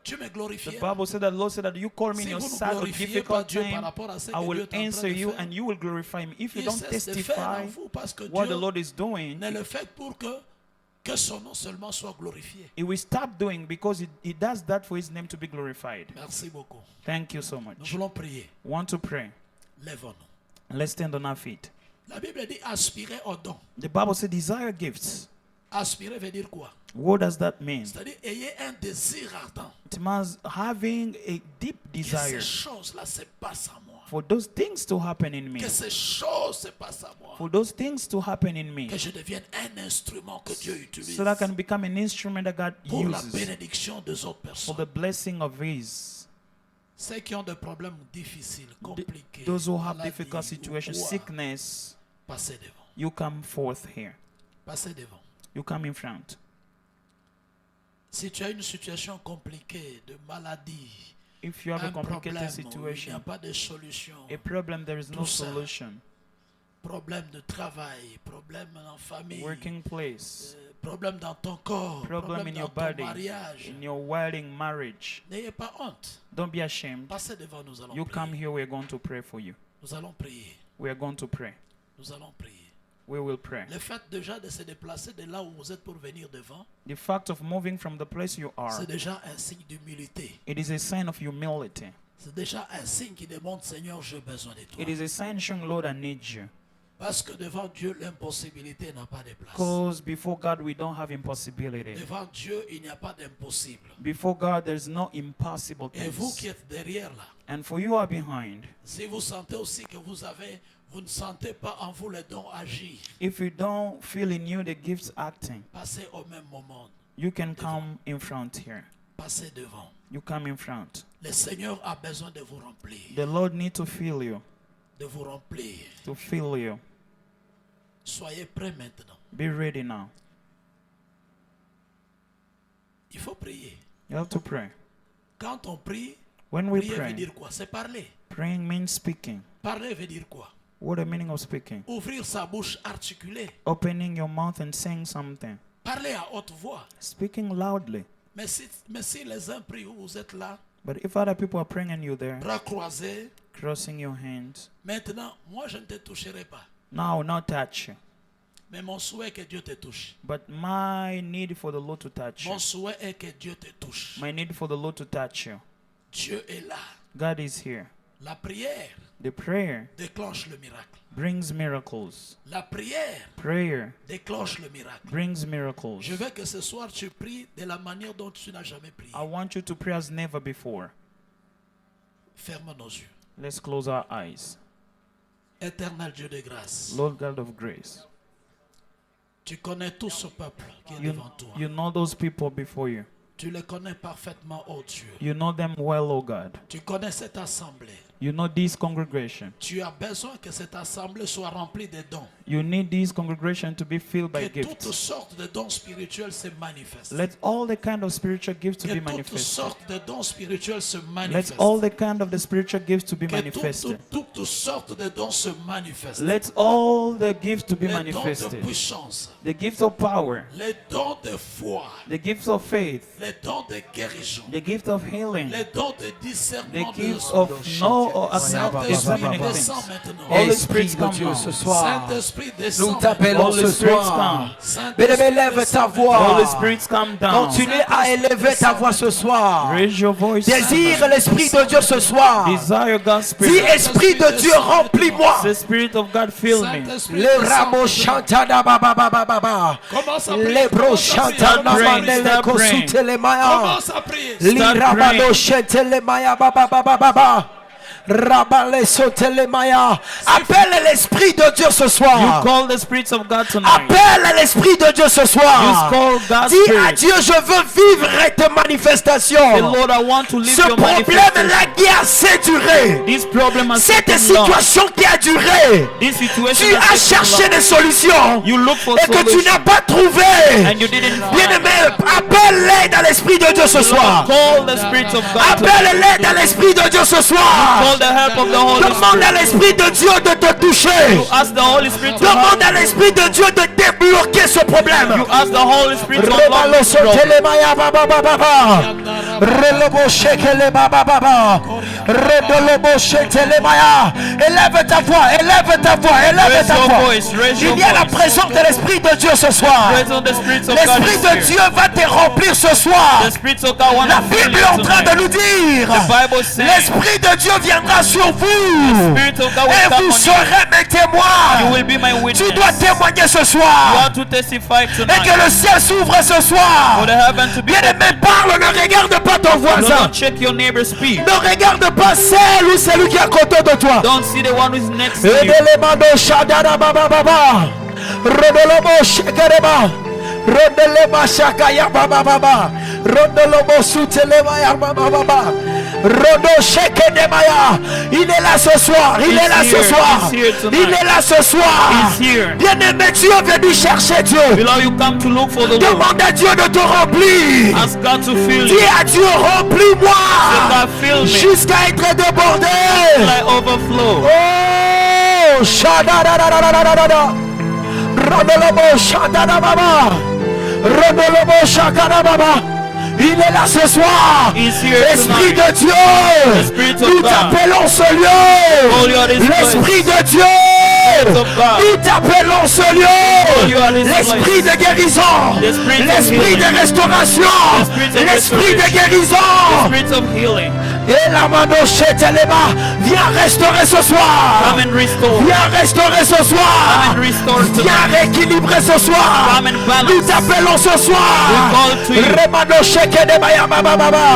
S2: Tu me
S1: the
S2: glorifieras.
S1: Bible said that the Lord said that you call me in
S2: Si
S1: your
S2: vous ne
S1: sad or
S2: glorifiez pas
S1: difficult
S2: Dieu par
S1: time,
S2: rapport à ce
S1: I
S2: que Dieu
S1: will
S2: est en train
S1: answer
S2: de
S1: you
S2: faire,
S1: and you will glorify me. If you
S2: il
S1: don't
S2: cesse de faire en
S1: testify
S2: vous parce que
S1: what the
S2: Dieu
S1: Lord is doing,
S2: ne le fait pour que son nom seulement soit glorifié.
S1: He will stop doing because he does that for His name to be glorified.
S2: Merci beaucoup.
S1: Thank you so
S2: Nous
S1: much.
S2: voulons prier.
S1: Want to pray?
S2: Lèvons-nous.
S1: Let's stand on our feet.
S2: La Bible dit aspirer au don.
S1: The Bible says desire gifts.
S2: Aspirer veut dire quoi?
S1: What does that mean?
S2: C'est-à-dire ayez un désir ardent.
S1: It means having a deep
S2: Que
S1: desire
S2: ces choses-là se passent en moi.
S1: For those things to happen in me.
S2: Que ces choses se passent à moi.
S1: For those things to happen in me.
S2: Que je devienne un instrument que Dieu utilise
S1: So that I can become an instrument that God
S2: pour la
S1: uses.
S2: bénédiction des autres
S1: For
S2: personnes.
S1: the blessing of His.
S2: Ceux qui ont des problèmes difficiles, compliqués,
S1: Those who have
S2: maladies
S1: difficult
S2: ou
S1: situations,
S2: quoi,
S1: sickness,
S2: passez devant.
S1: you come forth here.
S2: Passez devant.
S1: You come in front.
S2: Si tu as une situation compliquée de maladie,
S1: If you have a
S2: un problème
S1: complicated
S2: où il n'y a
S1: situation,
S2: pas de solution,
S1: a problem, there is no
S2: Tout ça.
S1: solution.
S2: problème de travail, problème en famille,
S1: Working place,
S2: problème dans ton corps,
S1: problem
S2: problème
S1: in
S2: dans
S1: your
S2: ton
S1: body,
S2: mariage,
S1: in your wedding, marriage.
S2: n'ayez pas honte.
S1: Don't be ashamed.
S2: Passez devant, nous allons
S1: You come
S2: prier.
S1: here, we're going to pray for you.
S2: Nous allons prier.
S1: We are going to pray.
S2: Nous allons prier.
S1: We will pray.
S2: Le fait déjà de se déplacer de là où vous êtes pour venir devant,
S1: The fact of moving from the place you are,
S2: c'est déjà un signe d'humilité.
S1: it is a sign of humility.
S2: C'est déjà un signe qui demande, Seigneur, j'ai besoin de toi.
S1: It is a sign showing, Lord, I need you.
S2: Parce que devant Dieu, l'impossibilité n'a pas de place.
S1: Because before God, we don't have impossibility.
S2: Devant Dieu, il n'y a pas d'impossible.
S1: Before God, there's no impossible
S2: Et vous qui
S1: things.
S2: êtes derrière là,
S1: And for you are behind.
S2: si vous sentez aussi que vous ne sentez pas en vous les dons agir,
S1: If you don't feel in you the gifts acting,
S2: passez au même moment.
S1: you can come in front here.
S2: Passez devant.
S1: You come in front.
S2: Le Seigneur a besoin de vous remplir.
S1: The Lord needs to feel you.
S2: De vous remplir.
S1: To feel you.
S2: Soyez prêts maintenant.
S1: Be ready now.
S2: Il faut prier.
S1: You have to pray.
S2: Quand on prie,
S1: When we
S2: prier veut
S1: pray,
S2: dire quoi? C'est parler.
S1: praying means speaking.
S2: Parler veut dire quoi?
S1: What the meaning of speaking?
S2: Ouvrir sa bouche, articuler.
S1: Opening your mouth and saying something.
S2: Parler à haute voix.
S1: Speaking loudly.
S2: Mais si les uns prient où vous êtes là,
S1: But if other people are praying and you there,
S2: bras croisés,
S1: crossing your hands,
S2: maintenant, moi je ne te toucherai pas.
S1: now I will not touch you.
S2: Mais mon souhait est que Dieu te touche.
S1: But my need for the Lord to touch you.
S2: Mon souhait est que Dieu te touche.
S1: My need for the Lord to touch you.
S2: Dieu est là.
S1: God is here.
S2: La prière
S1: The prayer
S2: déclenche le miracle.
S1: brings miracles.
S2: La prière
S1: Prayer
S2: déclenche le miracle.
S1: brings miracles.
S2: Je veux que ce soir tu pries de la manière dont tu n'as jamais prié.
S1: I want you to pray as never before.
S2: Ferme nos yeux.
S1: Let's close our eyes.
S2: Éternel Dieu de grâce,
S1: Lord God of grace,
S2: tu connais tout ce peuple qui est
S1: you,
S2: devant toi.
S1: you know those people before you.
S2: Tu les connais parfaitement, oh Dieu.
S1: You know them well, oh God.
S2: Tu connais cette assemblée.
S1: You know this congregation.
S2: Tu as besoin que cette assemblée soit remplie de dons.
S1: You need this congregation to be filled by
S2: Que toutes
S1: gifts.
S2: sortes de dons spirituels se manifestent.
S1: Let all the kind of spiritual gifts to
S2: Que
S1: be
S2: toutes
S1: manifested.
S2: sortes de dons spirituels se
S1: Let
S2: manifestent.
S1: all the kind of the spiritual gifts to be
S2: Que
S1: manifested.
S2: toutes sortes de dons se manifestent.
S1: Let all the gifts to be
S2: Les dons de
S1: manifested.
S2: puissance,
S1: The gifts of power,
S2: les dons de foi,
S1: the gifts of faith,
S2: les dons de guérison,
S1: the gift of healing,
S2: les dons de
S1: the
S2: discernement de
S1: gifts
S2: l'esprit.
S1: of know or
S2: Saint-Esprit
S1: examining
S2: descend
S1: things.
S2: maintenant.
S1: Holy
S3: Esprit
S1: Spirit,
S3: de
S1: come
S3: Dieu
S1: now.
S3: ce soir,
S2: Saint-Esprit
S3: nous
S2: descend
S3: t'appelons
S2: maintenant.
S1: Holy
S3: ce
S1: Spirit,
S3: soir.
S1: come.
S3: Bien-aimé, lève ta voix.
S1: Holy Spirit, come down.
S3: Continue à élever ta voix ce soir.
S1: Raise your voice.
S3: Désire l'Esprit de Dieu ce soir.
S1: Desire God's
S3: Dis,
S1: Spirit.
S3: Esprit de Dieu, remplis-moi.
S1: The Spirit of God fill me.
S2: Saint-Esprit
S3: Le
S2: descend
S3: ramo
S2: maintenant.
S3: chantana baba baba baba.
S2: Commence à prier.
S3: Le bro
S2: Commence à prier.
S3: chantana
S1: praying,
S3: manele
S1: start
S3: kosute le maya.
S2: Commence à prier.
S3: Li
S1: Start
S3: rabalo
S1: praying.
S3: chete le maya baba baba baba. Rabale saute le maya. Appelle l'Esprit de Dieu ce
S1: You
S3: soir.
S1: call the spirits of God tonight.
S3: Appelle l'Esprit de Dieu ce
S1: You
S3: soir.
S1: call God's
S3: Dis à
S1: Spirit.
S3: Dieu, je veux vivre tes
S1: Say,
S3: manifestations.
S1: Lord, I want to live
S3: Ce
S1: your
S3: problème-là
S1: manifestation.
S3: qui a assez duré.
S1: This problem has
S3: Cette
S1: taken long.
S3: situation qui a duré.
S1: This situation
S3: Tu
S1: has
S3: as
S1: taken
S3: cherché
S1: long.
S3: des solutions
S1: You look for
S3: et que tu
S1: solution
S3: n'as pas trouvé.
S1: and you didn't find.
S3: Bien-aimé, appelle l'aide à l'Esprit de Dieu ce soir.
S1: Call the spirits of God.
S3: Appelle l'aide à l'Esprit de Dieu ce soir.
S1: Call the help of the Holy
S3: Demande à
S1: Spirit.
S3: l'Esprit de Dieu de te toucher.
S1: Ask the Holy Spirit to
S3: Demande à
S1: help you.
S3: l'Esprit de Dieu de débloquer ce problème.
S1: You ask the Holy Spirit to unlock
S3: Rebalo
S1: this problem.
S3: sotele maya baba baba baba. Relobo shekele baba baba. Redolobo shetele maya. Élève ta voix, élève ta voix, élève
S1: Raise
S3: ta
S1: your
S3: voix.
S1: voice, raise your
S3: Il y a la
S1: voice.
S3: présence de l'Esprit de Dieu ce soir.
S1: Praise on the spirits of God
S3: L'Esprit
S1: is
S3: de
S1: here.
S3: Dieu va te remplir ce soir.
S1: The spirits of God want
S3: La
S1: to fill
S3: Bible
S1: you
S3: est en train de
S1: tonight.
S3: nous dire,
S1: The Bible says
S3: l'Esprit de Dieu viendra
S2: viendra sur vous.
S1: Spirit of God will
S2: Et
S1: come
S2: vous
S1: on
S2: serez mes
S1: you. You
S2: témoins.
S1: will be my
S2: Tu dois
S1: witness.
S2: témoigner ce
S1: You
S2: soir.
S1: have to testify
S2: Et que
S1: tonight.
S2: le ciel s'ouvre ce
S1: For
S2: soir.
S1: the heaven to be
S2: Bien-aimé,
S1: open.
S2: parle, ne regarde pas ton
S1: No,
S2: voisin.
S1: don't check your neighbor's speed.
S2: Ne regarde pas celle ou celui qui est à côté de toi.
S1: Don't see the one who is next to
S2: Et
S1: you.
S2: de l'émando shadara baba baba. Rodolobo shekereba. Rodelema shakaya baba baba. Rodolobo sutelema ya baba baba. Rodo shekedemaya. Il est là ce soir. Il est là ce soir.
S1: He's here tonight.
S2: Il est là ce soir.
S1: He's here.
S2: Bien-aimé, tu es venu chercher Dieu.
S1: Beloved, you come to look for the Lord.
S2: Demande à Dieu de te remplir.
S1: Ask God to fill
S2: Dis
S1: you.
S2: à Dieu, remplis-moi
S1: God, fill me.
S2: jusqu'à être débordé.
S1: Till I overflow.
S2: Oh, shadadadadadadada. Rodolobo shadadababa. Rodolobo shakadababa. Il est là ce soir.
S1: He's here
S2: Esprit
S1: tonight.
S2: de Dieu.
S1: Spirit of
S2: Nous
S1: God.
S2: t'appelons ce
S1: Call you
S2: lieu.
S1: at this
S2: L'Esprit de Dieu.
S1: Spirit of God.
S2: Nous t'appelons ce
S1: Call you at
S2: lieu.
S1: this
S2: L'Esprit
S1: place.
S2: de guérison.
S1: The spirit of
S2: L'Esprit
S1: healing.
S2: de restauration.
S1: The spirit of
S2: L'Esprit de
S1: restoration.
S2: guérison.
S1: Spirit of healing.
S2: Et la manochette Elema, viens restaurer ce soir.
S1: Come and restore.
S2: Viens restaurer ce
S1: Come
S2: soir.
S1: and restore
S2: Viens
S1: tonight.
S2: rééquilibrer ce soir.
S1: Come and balance.
S2: Nous t'appelons ce soir.
S1: We call to you.
S2: Remanocheke de Maya Baba Baba.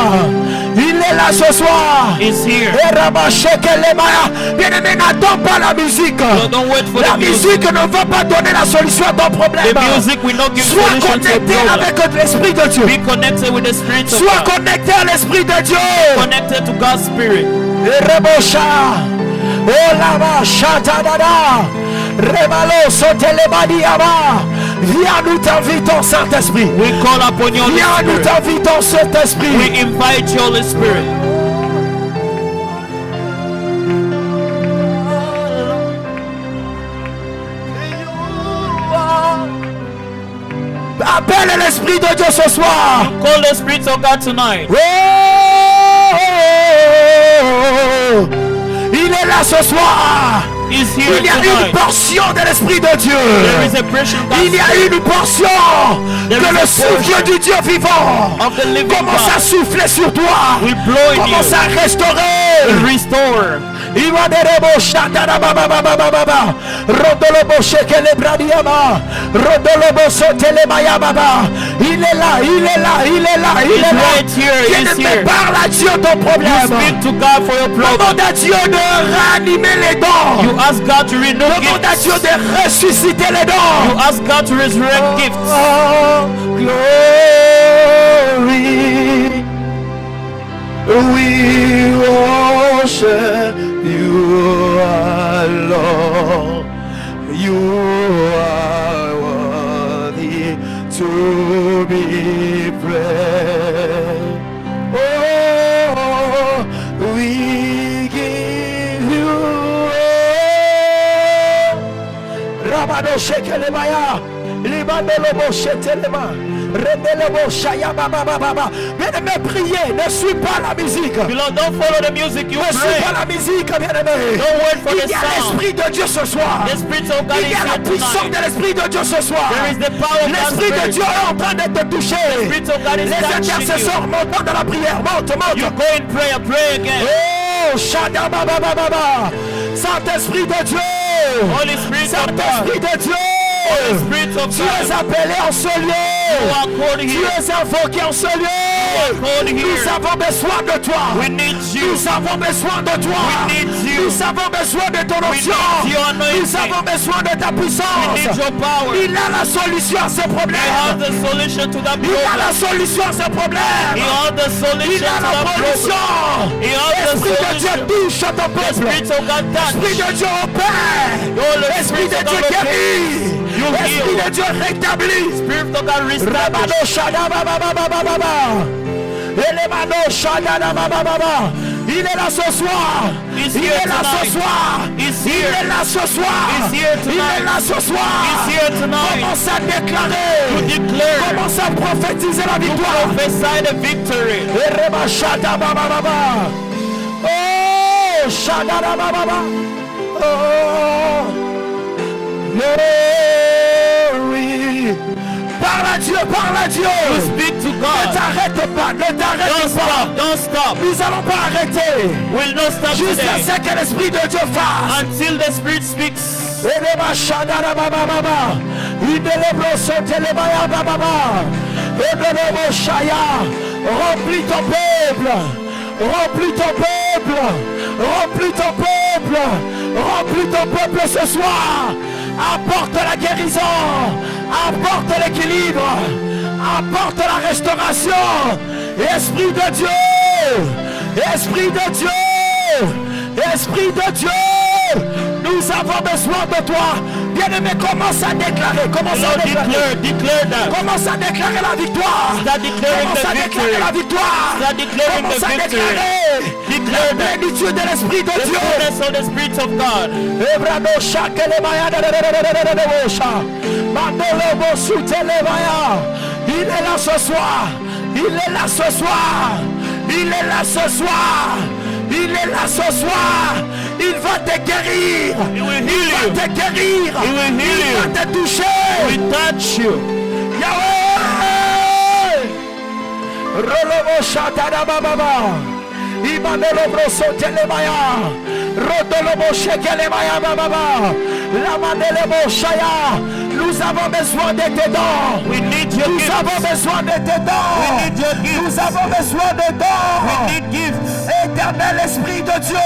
S2: Il est là ce soir.
S1: He's here.
S2: Et Ramacheke Lemaya. Bien-aimé, n'attends pas la musique.
S1: So don't wait for
S2: La
S1: the music.
S2: musique ne va pas donner la solution à ton problème.
S1: The music will not give
S2: Sois
S1: solution to your
S2: connecté
S1: problem.
S2: avec l'Esprit de Dieu.
S1: Be connected with the Spirit of
S2: Sois
S1: God.
S2: connecté à l'Esprit de Dieu.
S1: Connected to God's Spirit.
S2: Rebosha, Olama Shatadada, Remalo Sotelebadiaba. Viens, nous t'invitons, Saint-Esprit.
S1: We call upon your Holy
S2: Viens, nous
S1: Spirit.
S2: t'invitons, Saint-Esprit.
S1: We invite your Holy Spirit.
S2: Appelle l'Esprit de Dieu ce soir.
S1: Call the Spirit of God tonight.
S2: Oh, il est là ce soir.
S1: He's here
S2: Il y a une
S1: tonight.
S2: portion de l'Esprit de Dieu.
S1: There is a portion of God's
S2: Il y a
S1: Spirit.
S2: une portion
S1: There
S2: que
S1: is
S2: le
S1: a
S2: souffle
S1: portion
S2: du Dieu vivant
S1: of the living
S2: commence à
S1: God.
S2: souffler sur toi.
S1: We blow in
S2: Commence
S1: you.
S2: à restaurer.
S1: Restore.
S2: Il va derebo shatara baba baba baba baba. Rodolobo shekele bradiama. Rodolobo sotele maya baba. Il est là, il est là, il est là, il
S1: He's
S2: est là.
S1: right here.
S2: Viens
S1: He's
S2: de me
S1: here.
S2: parler à Dieu ton
S1: You
S2: problème.
S1: speak to God for your problem.
S2: Demande à Dieu de réanimer les dents.
S1: You ask God to renew
S2: Demande à
S1: gifts.
S2: Dieu de ressusciter les
S1: You
S2: dents.
S1: ask God to resurrect gifts.
S2: Oh, glory. We worship you, Lord. You are worthy to be praised. Oh, we give you Rabado Shekelebaya, Libandolobo Shetelema, Rendelebo Shaya Baba Baba. Bien-aimé, priez, ne suis pas la musique.
S1: Beloved, don't follow the music. You
S2: Ne suis pas
S1: pray.
S2: la musique, bien-aimé.
S1: Don't wait for
S2: Il
S1: the
S2: y a
S1: sound.
S2: l'Esprit de Dieu ce soir.
S1: The Spirit of God
S2: Il
S1: is
S2: y a la
S1: here
S2: puissance
S1: tonight.
S2: de l'Esprit de Dieu ce soir.
S1: There is the power of God's
S2: L'Esprit de
S1: Spirit.
S2: Dieu est en train de te toucher.
S1: Spirit of God is
S2: Les
S1: touching
S2: intercesseurs
S1: you.
S2: montent dans la prière. Monte,
S1: You
S2: monte.
S1: go in prayer. Pray again.
S2: Oh, Shada Baba Baba. Saint-Esprit de Dieu.
S1: Holy Spirit of
S2: Saint-Esprit
S1: God.
S2: de Dieu.
S1: Holy Spirit of
S2: Tu es
S1: God.
S2: appelé en ce
S1: You
S2: lieu.
S1: are called
S2: Tu
S1: here.
S2: es invoqué en ce
S1: You are
S2: lieu.
S1: called
S2: Nous
S1: here.
S2: avons besoin de toi.
S1: We need you.
S2: Nous avons besoin de toi.
S1: We need you.
S2: Nous avons besoin de ton
S1: We
S2: onction.
S1: need your anointing.
S2: Nous avons besoin de ta
S1: We
S2: puissance.
S1: need your power.
S2: Il a la solution à ces
S1: He has
S2: problèmes.
S1: the solution to that
S2: Il a
S1: problem.
S2: la solution à ces
S1: He
S2: problèmes.
S1: has the
S2: Il
S1: solution
S2: a
S1: to
S2: la
S1: that problem.
S2: solution.
S1: He has the
S2: Esprit de Dieu
S1: solution.
S2: touche ton
S1: The
S2: peuple.
S1: Spirit of God
S2: Esprit
S1: touch.
S2: de Dieu opère.
S1: Oh, le
S2: Esprit
S1: Spirit
S2: de
S1: of
S2: Dieu
S1: God
S2: guérit.
S1: You
S2: Esprit
S1: heal.
S2: de Dieu rétablit.
S1: Spirit of God restore.
S2: Rabado Shada Baba Baba Baba Baba. Elemano Shada Baba Baba. Il est là ce soir.
S1: He's
S2: Il
S1: here
S2: est là ce
S1: tonight.
S2: soir.
S1: He's
S2: Il
S1: here.
S2: est là ce soir.
S1: He's here
S2: Il est
S1: tonight.
S2: là ce soir.
S1: He's here tonight.
S2: Commence à déclarer.
S1: To declare.
S2: Commence à prophétiser la victoire.
S1: Prophesy the victory.
S2: Ereba Shada Baba Baba. Oh, Shada Baba Baba. Oh, glory. Parle à Dieu, parle à Dieu.
S1: You speak to of
S2: Ne
S1: God.
S2: t'arrête pas, ne t'arrête pas.
S1: Don't stop.
S2: Nous n'allons pas arrêter
S1: We'll not stop
S2: jusqu'à
S1: today
S2: ce que l'Esprit de Dieu fasse.
S1: until the Spirit speaks.
S2: Remplis ton peuple, remplis ton peuple, remplis ton peuple, remplis ton peuple ce soir. Apporte la guérison, apporte l'équilibre, apporte la restauration. Esprit de Dieu, Esprit de Dieu, Esprit de Dieu. Nous avons besoin de toi. Bien-aimé, commence à déclarer. Commence à déclarer.
S1: Declare that.
S2: Commence à déclarer la victoire.
S1: Start declaring
S2: Commence à
S1: the
S2: déclarer
S1: victory.
S2: la victoire.
S1: Start declaring
S2: Commence
S1: the
S2: à
S1: victory.
S2: déclarer
S1: Declare
S2: la
S1: that.
S2: plénitude de l'Esprit de
S1: The
S2: Dieu.
S1: fullness of the Spirit of God.
S2: Ebrado shakele maya de bosha. Mandolo bosute le maya. Il est là ce soir. Il est là ce soir. Il est là ce soir. Il est là ce soir. Il va te guérir.
S1: He will
S2: Il
S1: heal
S2: va
S1: you.
S2: te guérir.
S1: He will heal
S2: Il
S1: you.
S2: va te toucher.
S1: He will touch you.
S2: Yahweh! Rolobo shatana bababa. Imanelo broso telemaya. Rodolobo shekelemaya bababa. Lamanelebo shaya. Nous avons besoin de tes dons.
S1: We need your
S2: Nous
S1: gifts.
S2: avons besoin de tes
S1: We
S2: dons.
S1: need your gifts.
S2: Nous avons besoin de
S1: We
S2: dons.
S1: need gifts.
S2: Éternel Esprit de
S1: The
S2: Dieu.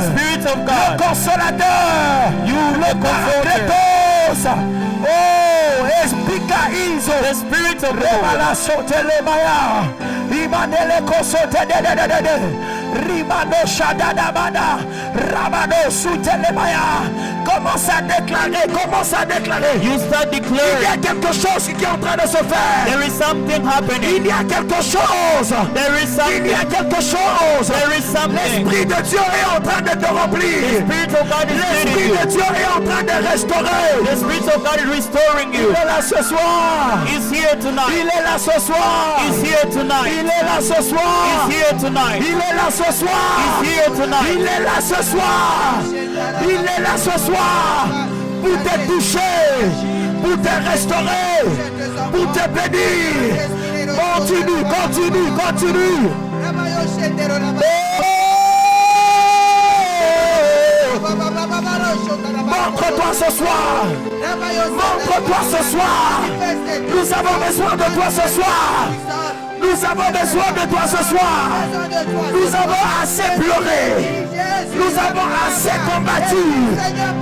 S1: Spirit of
S2: Le
S1: God.
S2: consolateur.
S1: You the comforter.
S2: Paracletos. Oh, explica iso.
S1: The Spirit of God.
S2: Rebala sotele maya. Imanele kosote de. Rimano shadada bada. Ramano sutele maya. Commence à déclarer, commence à déclarer.
S1: You start
S2: Il y a
S1: declaring.
S2: quelque chose qui est en train de se faire.
S1: There is something happening.
S2: Il y a quelque chose.
S1: There is
S2: Il y a
S1: something.
S2: quelque chose.
S1: There is something.
S2: L'Esprit de Dieu est en train de te
S1: The
S2: remplir.
S1: Spirit of God is
S2: L'Esprit
S1: leading
S2: de
S1: you.
S2: Dieu est en train de restaurer.
S1: The Spirit of God is restoring
S2: Il
S1: you.
S2: est là ce soir.
S1: He's here
S2: Il
S1: tonight.
S2: est là ce soir.
S1: He's here tonight.
S2: Il est là ce soir.
S1: He's here tonight.
S2: Il est là ce soir.
S1: He's here tonight.
S2: Il est là ce soir. Il est là ce soir. Pour te toucher. Pour te restaurer. Pour te bénir. Continue, continue, continue. Montre-toi ce soir. Montre-toi ce soir. Nous avons besoin de toi ce soir. Nous avons besoin de toi ce soir. Nous avons assez pleuré. Nous avons assez combattu.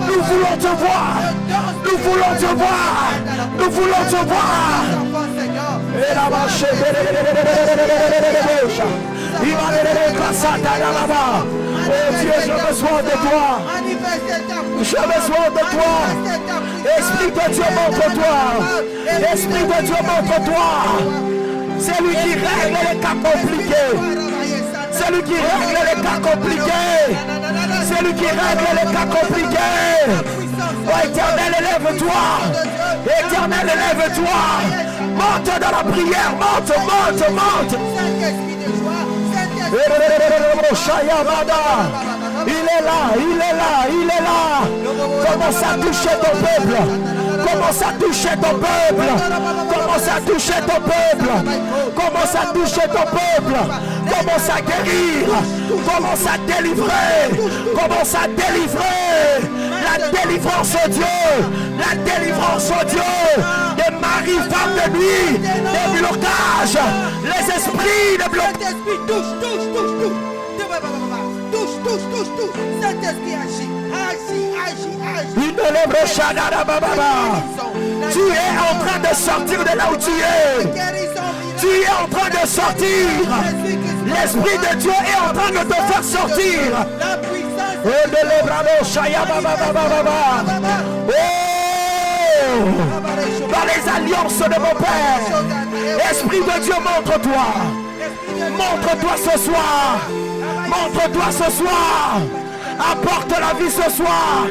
S2: Nous voulons te voir. Nous voulons te voir. Nous voulons te voir. Et la vache. Oh Dieu, j'ai besoin de toi. J'ai besoin de toi. Esprit de Dieu, montre-toi. Esprit de Dieu, montre-toi. C'est lui qui règle les cas compliqués. C'est lui qui règle les cas compliqués. C'est lui qui règle les cas compliqués. Oh Éternel, élève-toi. Éternel, élève-toi. Monte dans la prière. Monte, monte, monte. Il est là, il est là, il est là. Commence à toucher ton peuple. Commence à toucher ton peuple. Commence à toucher ton peuple. Commence à toucher ton peuple. Commence à guérir. Commence à délivrer. Commence à délivrer. La délivrance au Dieu. La délivrance au Dieu. Des maris, femmes de nuit. Des blocages. Les esprits de blocage.
S5: Saint-Esprit, touche, touche, touche, touche. Touche, touche, touche, touche. Saint-Esprit, agis, agis, agis, agis.
S2: Une lèvre chadada bababa. Tu es en train de sortir de là où tu es. Tu es en train de sortir. L'Esprit de Dieu est en train de te faire sortir.
S5: La puissance.
S2: Oh, de lèvre chaya bababa. Oh, dans les alliances de mon Père. Esprit de Dieu, montre-toi. Montre-toi ce soir. Montre-toi ce soir. Apporte la vie ce soir.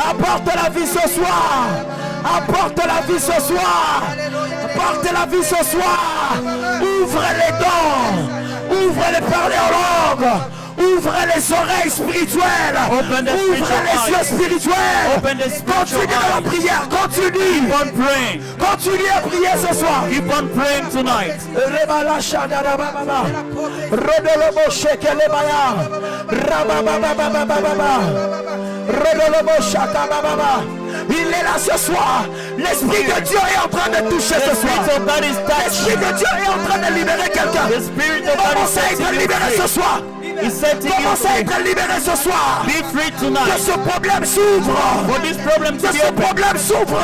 S2: Apporte la vie ce soir. Apporte la vie ce soir. Apporte la vie ce soir. Ouvre les dents. Ouvre les parler en langue.
S5: Ouvre les oreilles spirituelles.
S1: Open the
S5: Ouvre
S1: spiritual
S5: les yeux
S1: eyes.
S5: spirituels.
S1: Open the spiritual
S5: Continue dans la
S1: eyes.
S5: prière. Continue.
S1: Keep on praying.
S5: Continue à prier ce soir.
S1: Keep on praying tonight.
S5: Rebala shadada bababa. Rodolobo shekelebaya. Rababababababa. Rodolobo shakabababa. Il est là ce soir. L'Esprit de Dieu est en train de toucher
S1: The
S5: ce soir.
S1: Spirit of God is
S5: L'Esprit
S1: touching.
S5: de Dieu est en train de libérer quelqu'un.
S1: The Spirit of God is
S5: Commencez à
S1: setting
S5: être
S1: you
S5: libéré ce
S1: free.
S5: soir.
S1: He's setting you
S5: Commencez à
S1: free.
S5: être libéré ce soir.
S1: Be free
S5: Que
S1: tonight.
S5: ce problème s'ouvre.
S1: For this problem to
S5: Que
S1: be
S5: ce
S1: open.
S5: problème s'ouvre.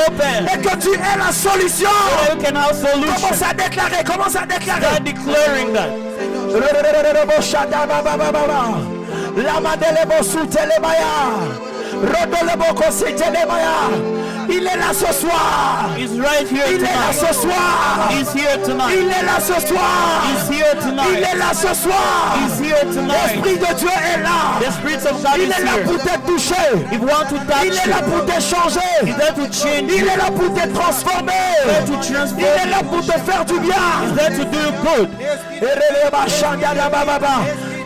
S1: Open.
S5: Et que tu aies la solution.
S1: So you can have
S5: Commence
S1: solution.
S5: à déclarer. Commence à déclarer.
S1: Start declaring that.
S5: Il est là ce soir.
S1: He's right here
S5: Il est là
S1: tonight.
S5: ce soir.
S1: He's here
S5: Il
S1: tonight.
S5: est là ce soir.
S1: He's here
S5: Il
S1: tonight.
S5: est là ce soir.
S1: He's here tonight.
S5: L'Esprit de Dieu est là.
S1: The Spirit of God
S5: Il
S1: is
S5: est là
S1: here.
S5: pour te toucher.
S1: If you want to
S5: Il
S1: touch
S5: est là
S1: you,
S5: pour te changer.
S1: He's there to change
S5: Il
S1: you.
S5: est là pour te transformer.
S1: He's there to
S5: Il
S1: transform
S5: est là
S1: you.
S5: pour te faire du bien.
S1: He's there to do you good.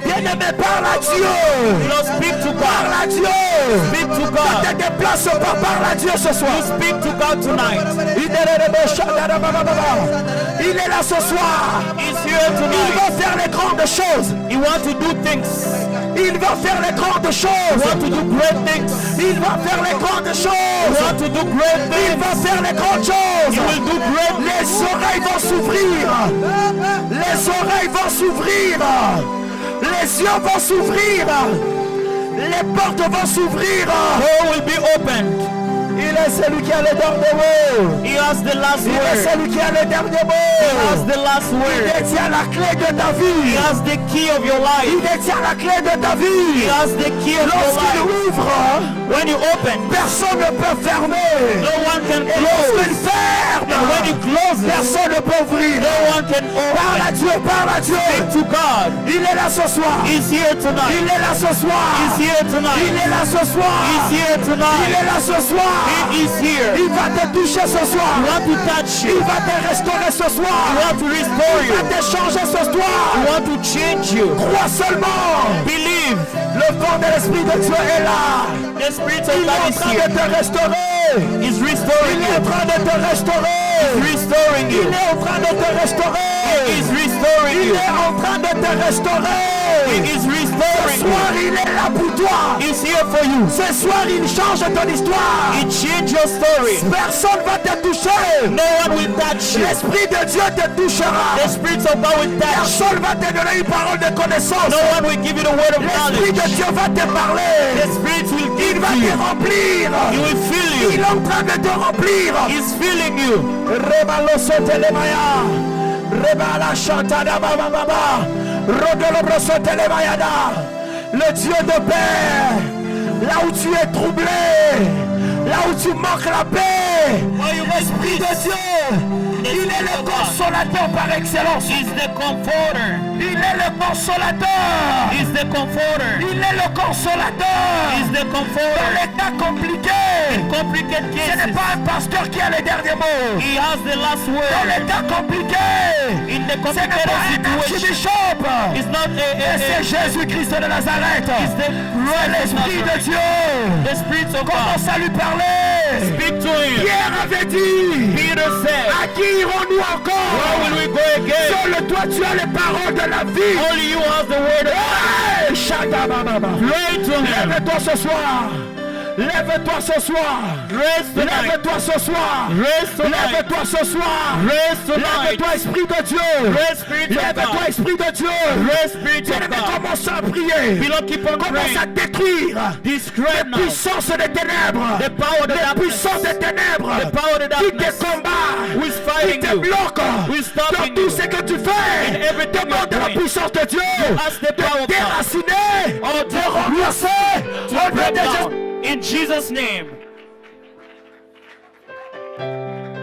S5: Bien-aimé, parle à Dieu.
S1: You don't speak to
S5: Parle
S1: God.
S5: à Dieu.
S1: Speak to
S5: Ne
S1: God.
S5: te déplace pas, parle à Dieu ce soir.
S1: You speak to God tonight.
S5: Il est là ce soir.
S1: He's here
S5: Il
S1: tonight.
S5: va faire les grandes choses.
S1: He wants to do things.
S5: Il va faire les grandes
S1: He
S5: choses.
S1: wants to do great things.
S5: Il va faire les grandes
S1: He
S5: choses.
S1: wants to do great
S5: Il
S1: things.
S5: va faire les grandes
S1: He
S5: choses.
S1: will do great
S5: Les oreilles vont s'ouvrir. Les oreilles vont s'ouvrir. Les yeux vont s'ouvrir. Les portes vont s'ouvrir.
S1: door will be opened.
S5: Il est celui qui a le dernier mot.
S1: He has the last
S5: Il est
S1: word.
S5: celui qui a le dernier
S1: He has
S5: mot.
S1: the last
S5: Il
S1: word.
S5: détient la clé de ta
S1: He
S5: vie.
S1: has the key of your
S5: Il
S1: life.
S5: détient la clé de ta
S1: He
S5: vie.
S1: has the key of your
S5: Lorsqu'il
S1: life.
S5: ouvre,
S1: When you open,
S5: personne ne peut fermer.
S1: no one can
S5: Et lorsqu'il
S1: close.
S5: ferme,
S1: And when you close it,
S5: personne ne peut ouvrir.
S1: no one can
S5: Parle à
S1: open.
S5: Dieu, parle à Dieu.
S1: Speak to God.
S5: Il est là ce soir.
S1: He's here
S5: Il
S1: tonight.
S5: est là ce soir.
S1: He's here
S5: Il
S1: tonight.
S5: est là ce soir.
S1: He's here
S5: Il
S1: tonight.
S5: est là ce soir.
S1: He is here.
S5: Il va te toucher ce
S1: He
S5: soir.
S1: wants to touch
S5: Il
S1: you.
S5: va te restaurer ce
S1: He
S5: soir.
S1: wants to restore
S5: Il va
S1: you.
S5: te changer ce
S1: He
S5: soir.
S1: wants to change you.
S5: Crois seulement.
S1: Believe.
S5: Le vent de l'Esprit de Dieu est là.
S1: The Spirit of
S5: Il est
S1: God
S5: en
S1: is
S5: train
S1: here.
S5: de te restaurer.
S1: He's
S5: Il
S1: restoring
S5: est en
S1: you.
S5: train de te restaurer.
S1: Restoring
S5: Il
S1: you.
S5: est en train de te restaurer.
S1: He's restoring
S5: Il
S1: you.
S5: est en train de te
S1: He
S5: restaurer.
S1: is
S5: Ce
S1: restoring
S5: soir,
S1: you.
S5: il est là pour toi.
S1: He's here for you.
S5: Ce soir, il change ton histoire.
S1: He changed your story.
S5: Personne va te toucher.
S1: No one will touch you.
S5: L'Esprit de Dieu te touchera.
S1: The Spirit of God will touch you.
S5: Personne va te donner une parole de connaissance.
S1: No one will give you the word of
S5: L'Esprit
S1: knowledge.
S5: de Dieu va te
S1: The
S5: parler.
S1: Spirit will
S5: Il
S1: give
S5: va
S1: you.
S5: te remplir.
S1: He will fill
S5: Il est
S1: you.
S5: en train de te remplir.
S1: He's filling you.
S5: Rebalosotelemaya. Rebala chantada baba baba. Rodolobrosotelemaya. Le Dieu de paix. Là où tu es troublé. Là où tu manques la paix. L'Esprit de Dieu. Il est le consolateur par excellence.
S1: He's the comforter.
S5: Il est le consolateur.
S1: He's the comforter.
S5: Il est le consolateur.
S1: He's the
S5: Dans
S1: comforter.
S5: les cas compliqués.
S1: Complicated
S5: Ce n'est
S1: cases.
S5: pas un pasteur qui a le dernier mot.
S1: He has the last
S5: Dans
S1: word.
S5: les cas compliqués.
S1: In the
S5: Ce n'est pas
S1: complicated
S5: un
S1: situation.
S5: archibishop.
S1: It's not
S5: Et c'est
S1: a
S5: Jésus-Christ de Nazareth.
S1: It's the
S5: C'est l'Esprit de Dieu.
S1: The Spirit of God.
S5: Commence à lui parler.
S1: Speak to him.
S5: Pierre avait dit,
S1: Peter said,
S5: à qui irons-nous
S1: where
S5: encore?
S1: will we go again?
S5: Seul toi tu as les paroles de la vie.
S1: Only you have the word of God.
S5: Hey, Shadabababa.
S1: Pray to him.
S5: Lève-toi ce soir. Lève-toi ce soir.
S1: Rest tonight.
S5: Lève-toi ce soir.
S1: Rest tonight.
S5: Lève-toi ce soir.
S1: Rest tonight.
S5: Lève-toi, Esprit de Dieu.
S1: Rest, Spirit of
S5: Lève-toi,
S1: God.
S5: Esprit de Dieu.
S1: Rest, Spirit of
S5: Bien-aimé,
S1: God.
S5: commence à prier.
S1: Beloved, keep on
S5: Commence à
S1: praying.
S5: détruire
S1: Describe
S5: les
S1: now
S5: puissances des ténèbres.
S1: the power of the
S5: Les
S1: darkness.
S5: puissances des ténèbres
S1: The power of the
S5: qui te
S1: darkness.
S5: combattent,
S1: Who is
S5: qui
S1: fighting
S5: te
S1: you?
S5: bloquent
S1: Who is
S5: dans
S1: stopping
S5: tout
S1: you?
S5: ce que tu
S1: In
S5: fais.
S1: everything
S5: Demande
S1: you're
S5: à la
S1: doing.
S5: puissance de Dieu
S1: ask the power of
S5: de
S1: God
S5: déraciner,
S1: or
S5: de remplacer
S1: to
S5: au nom
S1: break
S5: de Jésus.
S1: down. In Jesus' name.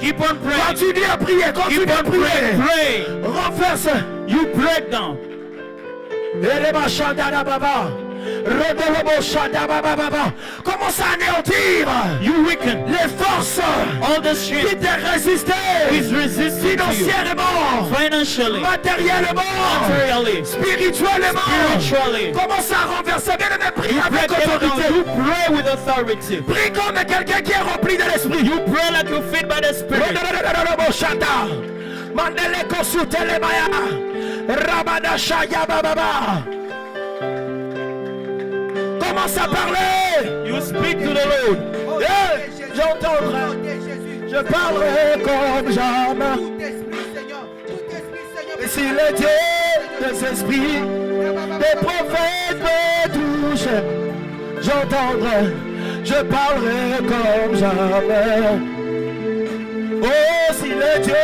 S1: Keep on praying.
S5: Continue à prier, continue
S1: Keep
S5: à
S1: on praying.
S5: prier.
S1: Pray.
S5: Renverse.
S1: You break down.
S5: Elema Shandana Baba. Commence à anéantir
S6: You weaken.
S5: les forces
S6: All the
S5: qui
S6: strength
S5: te résistaient
S6: is resisting you.
S5: financièrement,
S6: Financially.
S5: matériellement,
S6: Materially.
S5: spirituellement.
S6: Spiritually.
S5: Commence à renverser, bien aimé, prie
S6: You
S5: avec
S6: break them down.
S5: autorité.
S6: You pray with authority.
S5: Prie comme quelqu'un qui est rempli de l'esprit.
S6: You pray like you're fed by the Spirit.
S5: Mandele kosutele maya. Rabada shaya bababa. Commence à parler.
S6: You speak to the Lord.
S5: J'entendrai. Je parlerai comme jamais. Et si le Dieu des esprits, des prophètes me touchent, j'entendrai. Je parlerai comme jamais. Oh, si le Dieu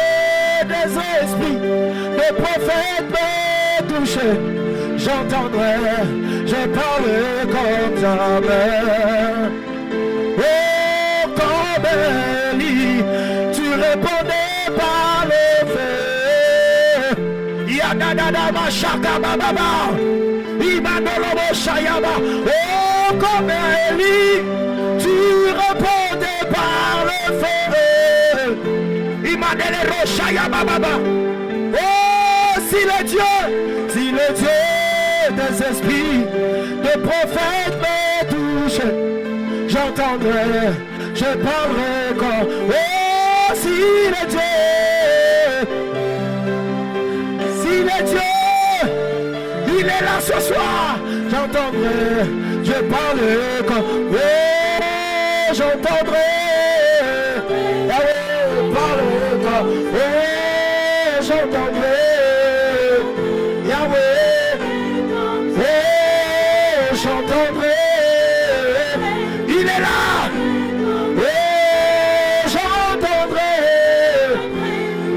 S5: des esprits, des prophètes me touchent, j'entendrai, je parlerai comme jamais. Oh, comme Élie, tu répondais par le feu. Yadadada machaka bababa, Imanolobo shayaba. Oh, comme Élie, tu répondais par le feu. Imanele roshayaba baba. Oh, si le Dieu des esprits, des prophètes me touche, j'entendrai, je parlerai comme. Oh, si le Dieu, il est là ce soir, j'entendrai, je parlerai comme. Oh, j'entendrai, parlerai comme. Oh, j'entendrai, Yahweh. J'entendrai, il est là, et j'entendrai,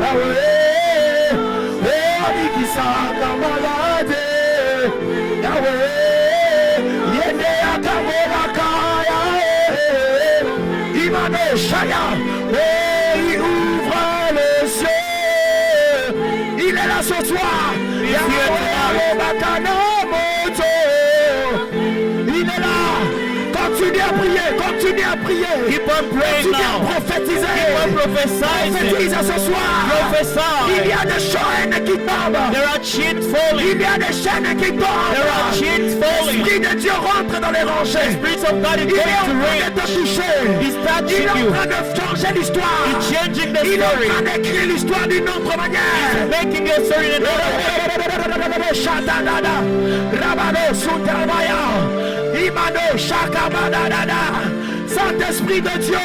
S5: ah ouais, et on dit qui s'en malade, ah ouais, yende akamola il m'a mis chaya, et il ouvre les cieux, il est là ce soir, Yahweh, Bakana, continue à prier.
S6: Keep on praying
S5: Continue à
S6: now.
S5: prophétiser.
S6: Keep on prophesying.
S5: Prophétise ce soir.
S6: Prophesy.
S5: Il y a des chaînes qui tombent.
S6: There are chains falling.
S5: Il y a des chaînes qui tombent.
S6: There are chains falling.
S5: L'Esprit de Dieu rentre dans les rangées.
S6: Spirit of God is
S5: Il est
S6: going
S5: en
S6: to
S5: train de
S6: reign.
S5: te toucher.
S6: He's
S5: Il
S6: touching
S5: est en
S6: you.
S5: train de changer l'histoire.
S6: He's changing the
S5: Il est en
S6: story.
S5: train d'écrire l'histoire d'une autre manière.
S6: Making your story in another way.
S5: Shatadada, Rabado Suntarmaya, Imano Shakabadadada. Saint-Esprit de Dieu,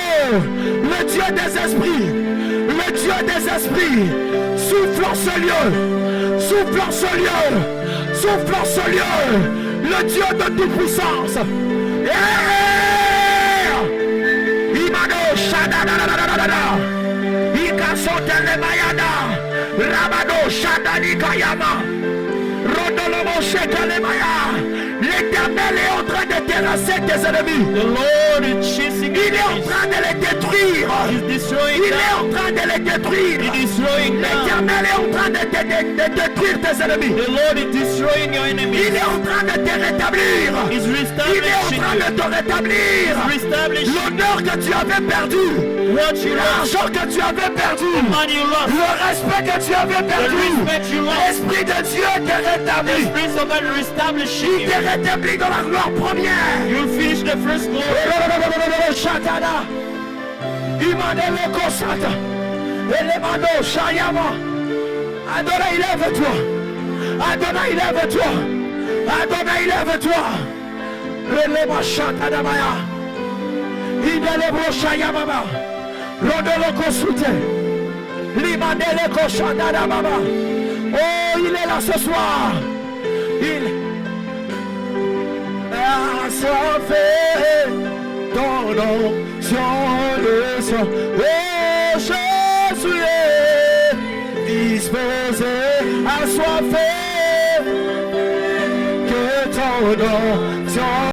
S5: le Dieu des esprits, le Dieu des esprits, souffle en ce lieu, souffle en ce lieu, souffle en ce lieu, le Dieu de toute puissance. Imano Shadadadadada, Ikasotele Mayada, Rabado Shadani Kayama. L'Éternel est en train de terrasser tes ennemis.
S6: The Lord is chasing
S5: Il est en
S6: enemies.
S5: train de les détruire.
S6: He's destroying
S5: Il est
S6: them.
S5: en train de les détruire.
S6: He's destroying them.
S5: L'Éternel est en train de détruire tes ennemis.
S6: The Lord is destroying your enemies.
S5: Il est en train de te rétablir.
S6: He's
S5: Il est en
S6: reestablishing
S5: train de
S6: you.
S5: te rétablir.
S6: Reestablishing
S5: L'honneur que tu avais perdu.
S6: what you lost.
S5: L'argent que tu avais perdu.
S6: The money you lost.
S5: Le respect que tu avais
S6: The
S5: perdu.
S6: respect you lost.
S5: L'Esprit de Dieu te
S6: The
S5: rétablit.
S6: Spirit of God reestablishing
S5: Il
S6: you.
S5: t'est rétabli dans la gloire première.
S6: You'll finish the first glory.
S5: Shatana. Imanele Kosata. Elemano Shayama. Adonai, lève-toi. Adonai, lève-toi. Adonai, lève-toi. Relema Shatana Maya. Idelebro Shayama. Rodolo Kosute. Limanele Koshatana Mama. Oh, il est là ce soir. Il assoiffé ton nom sur le sang. Oh, je suis disposé, assoiffé que ton nom sur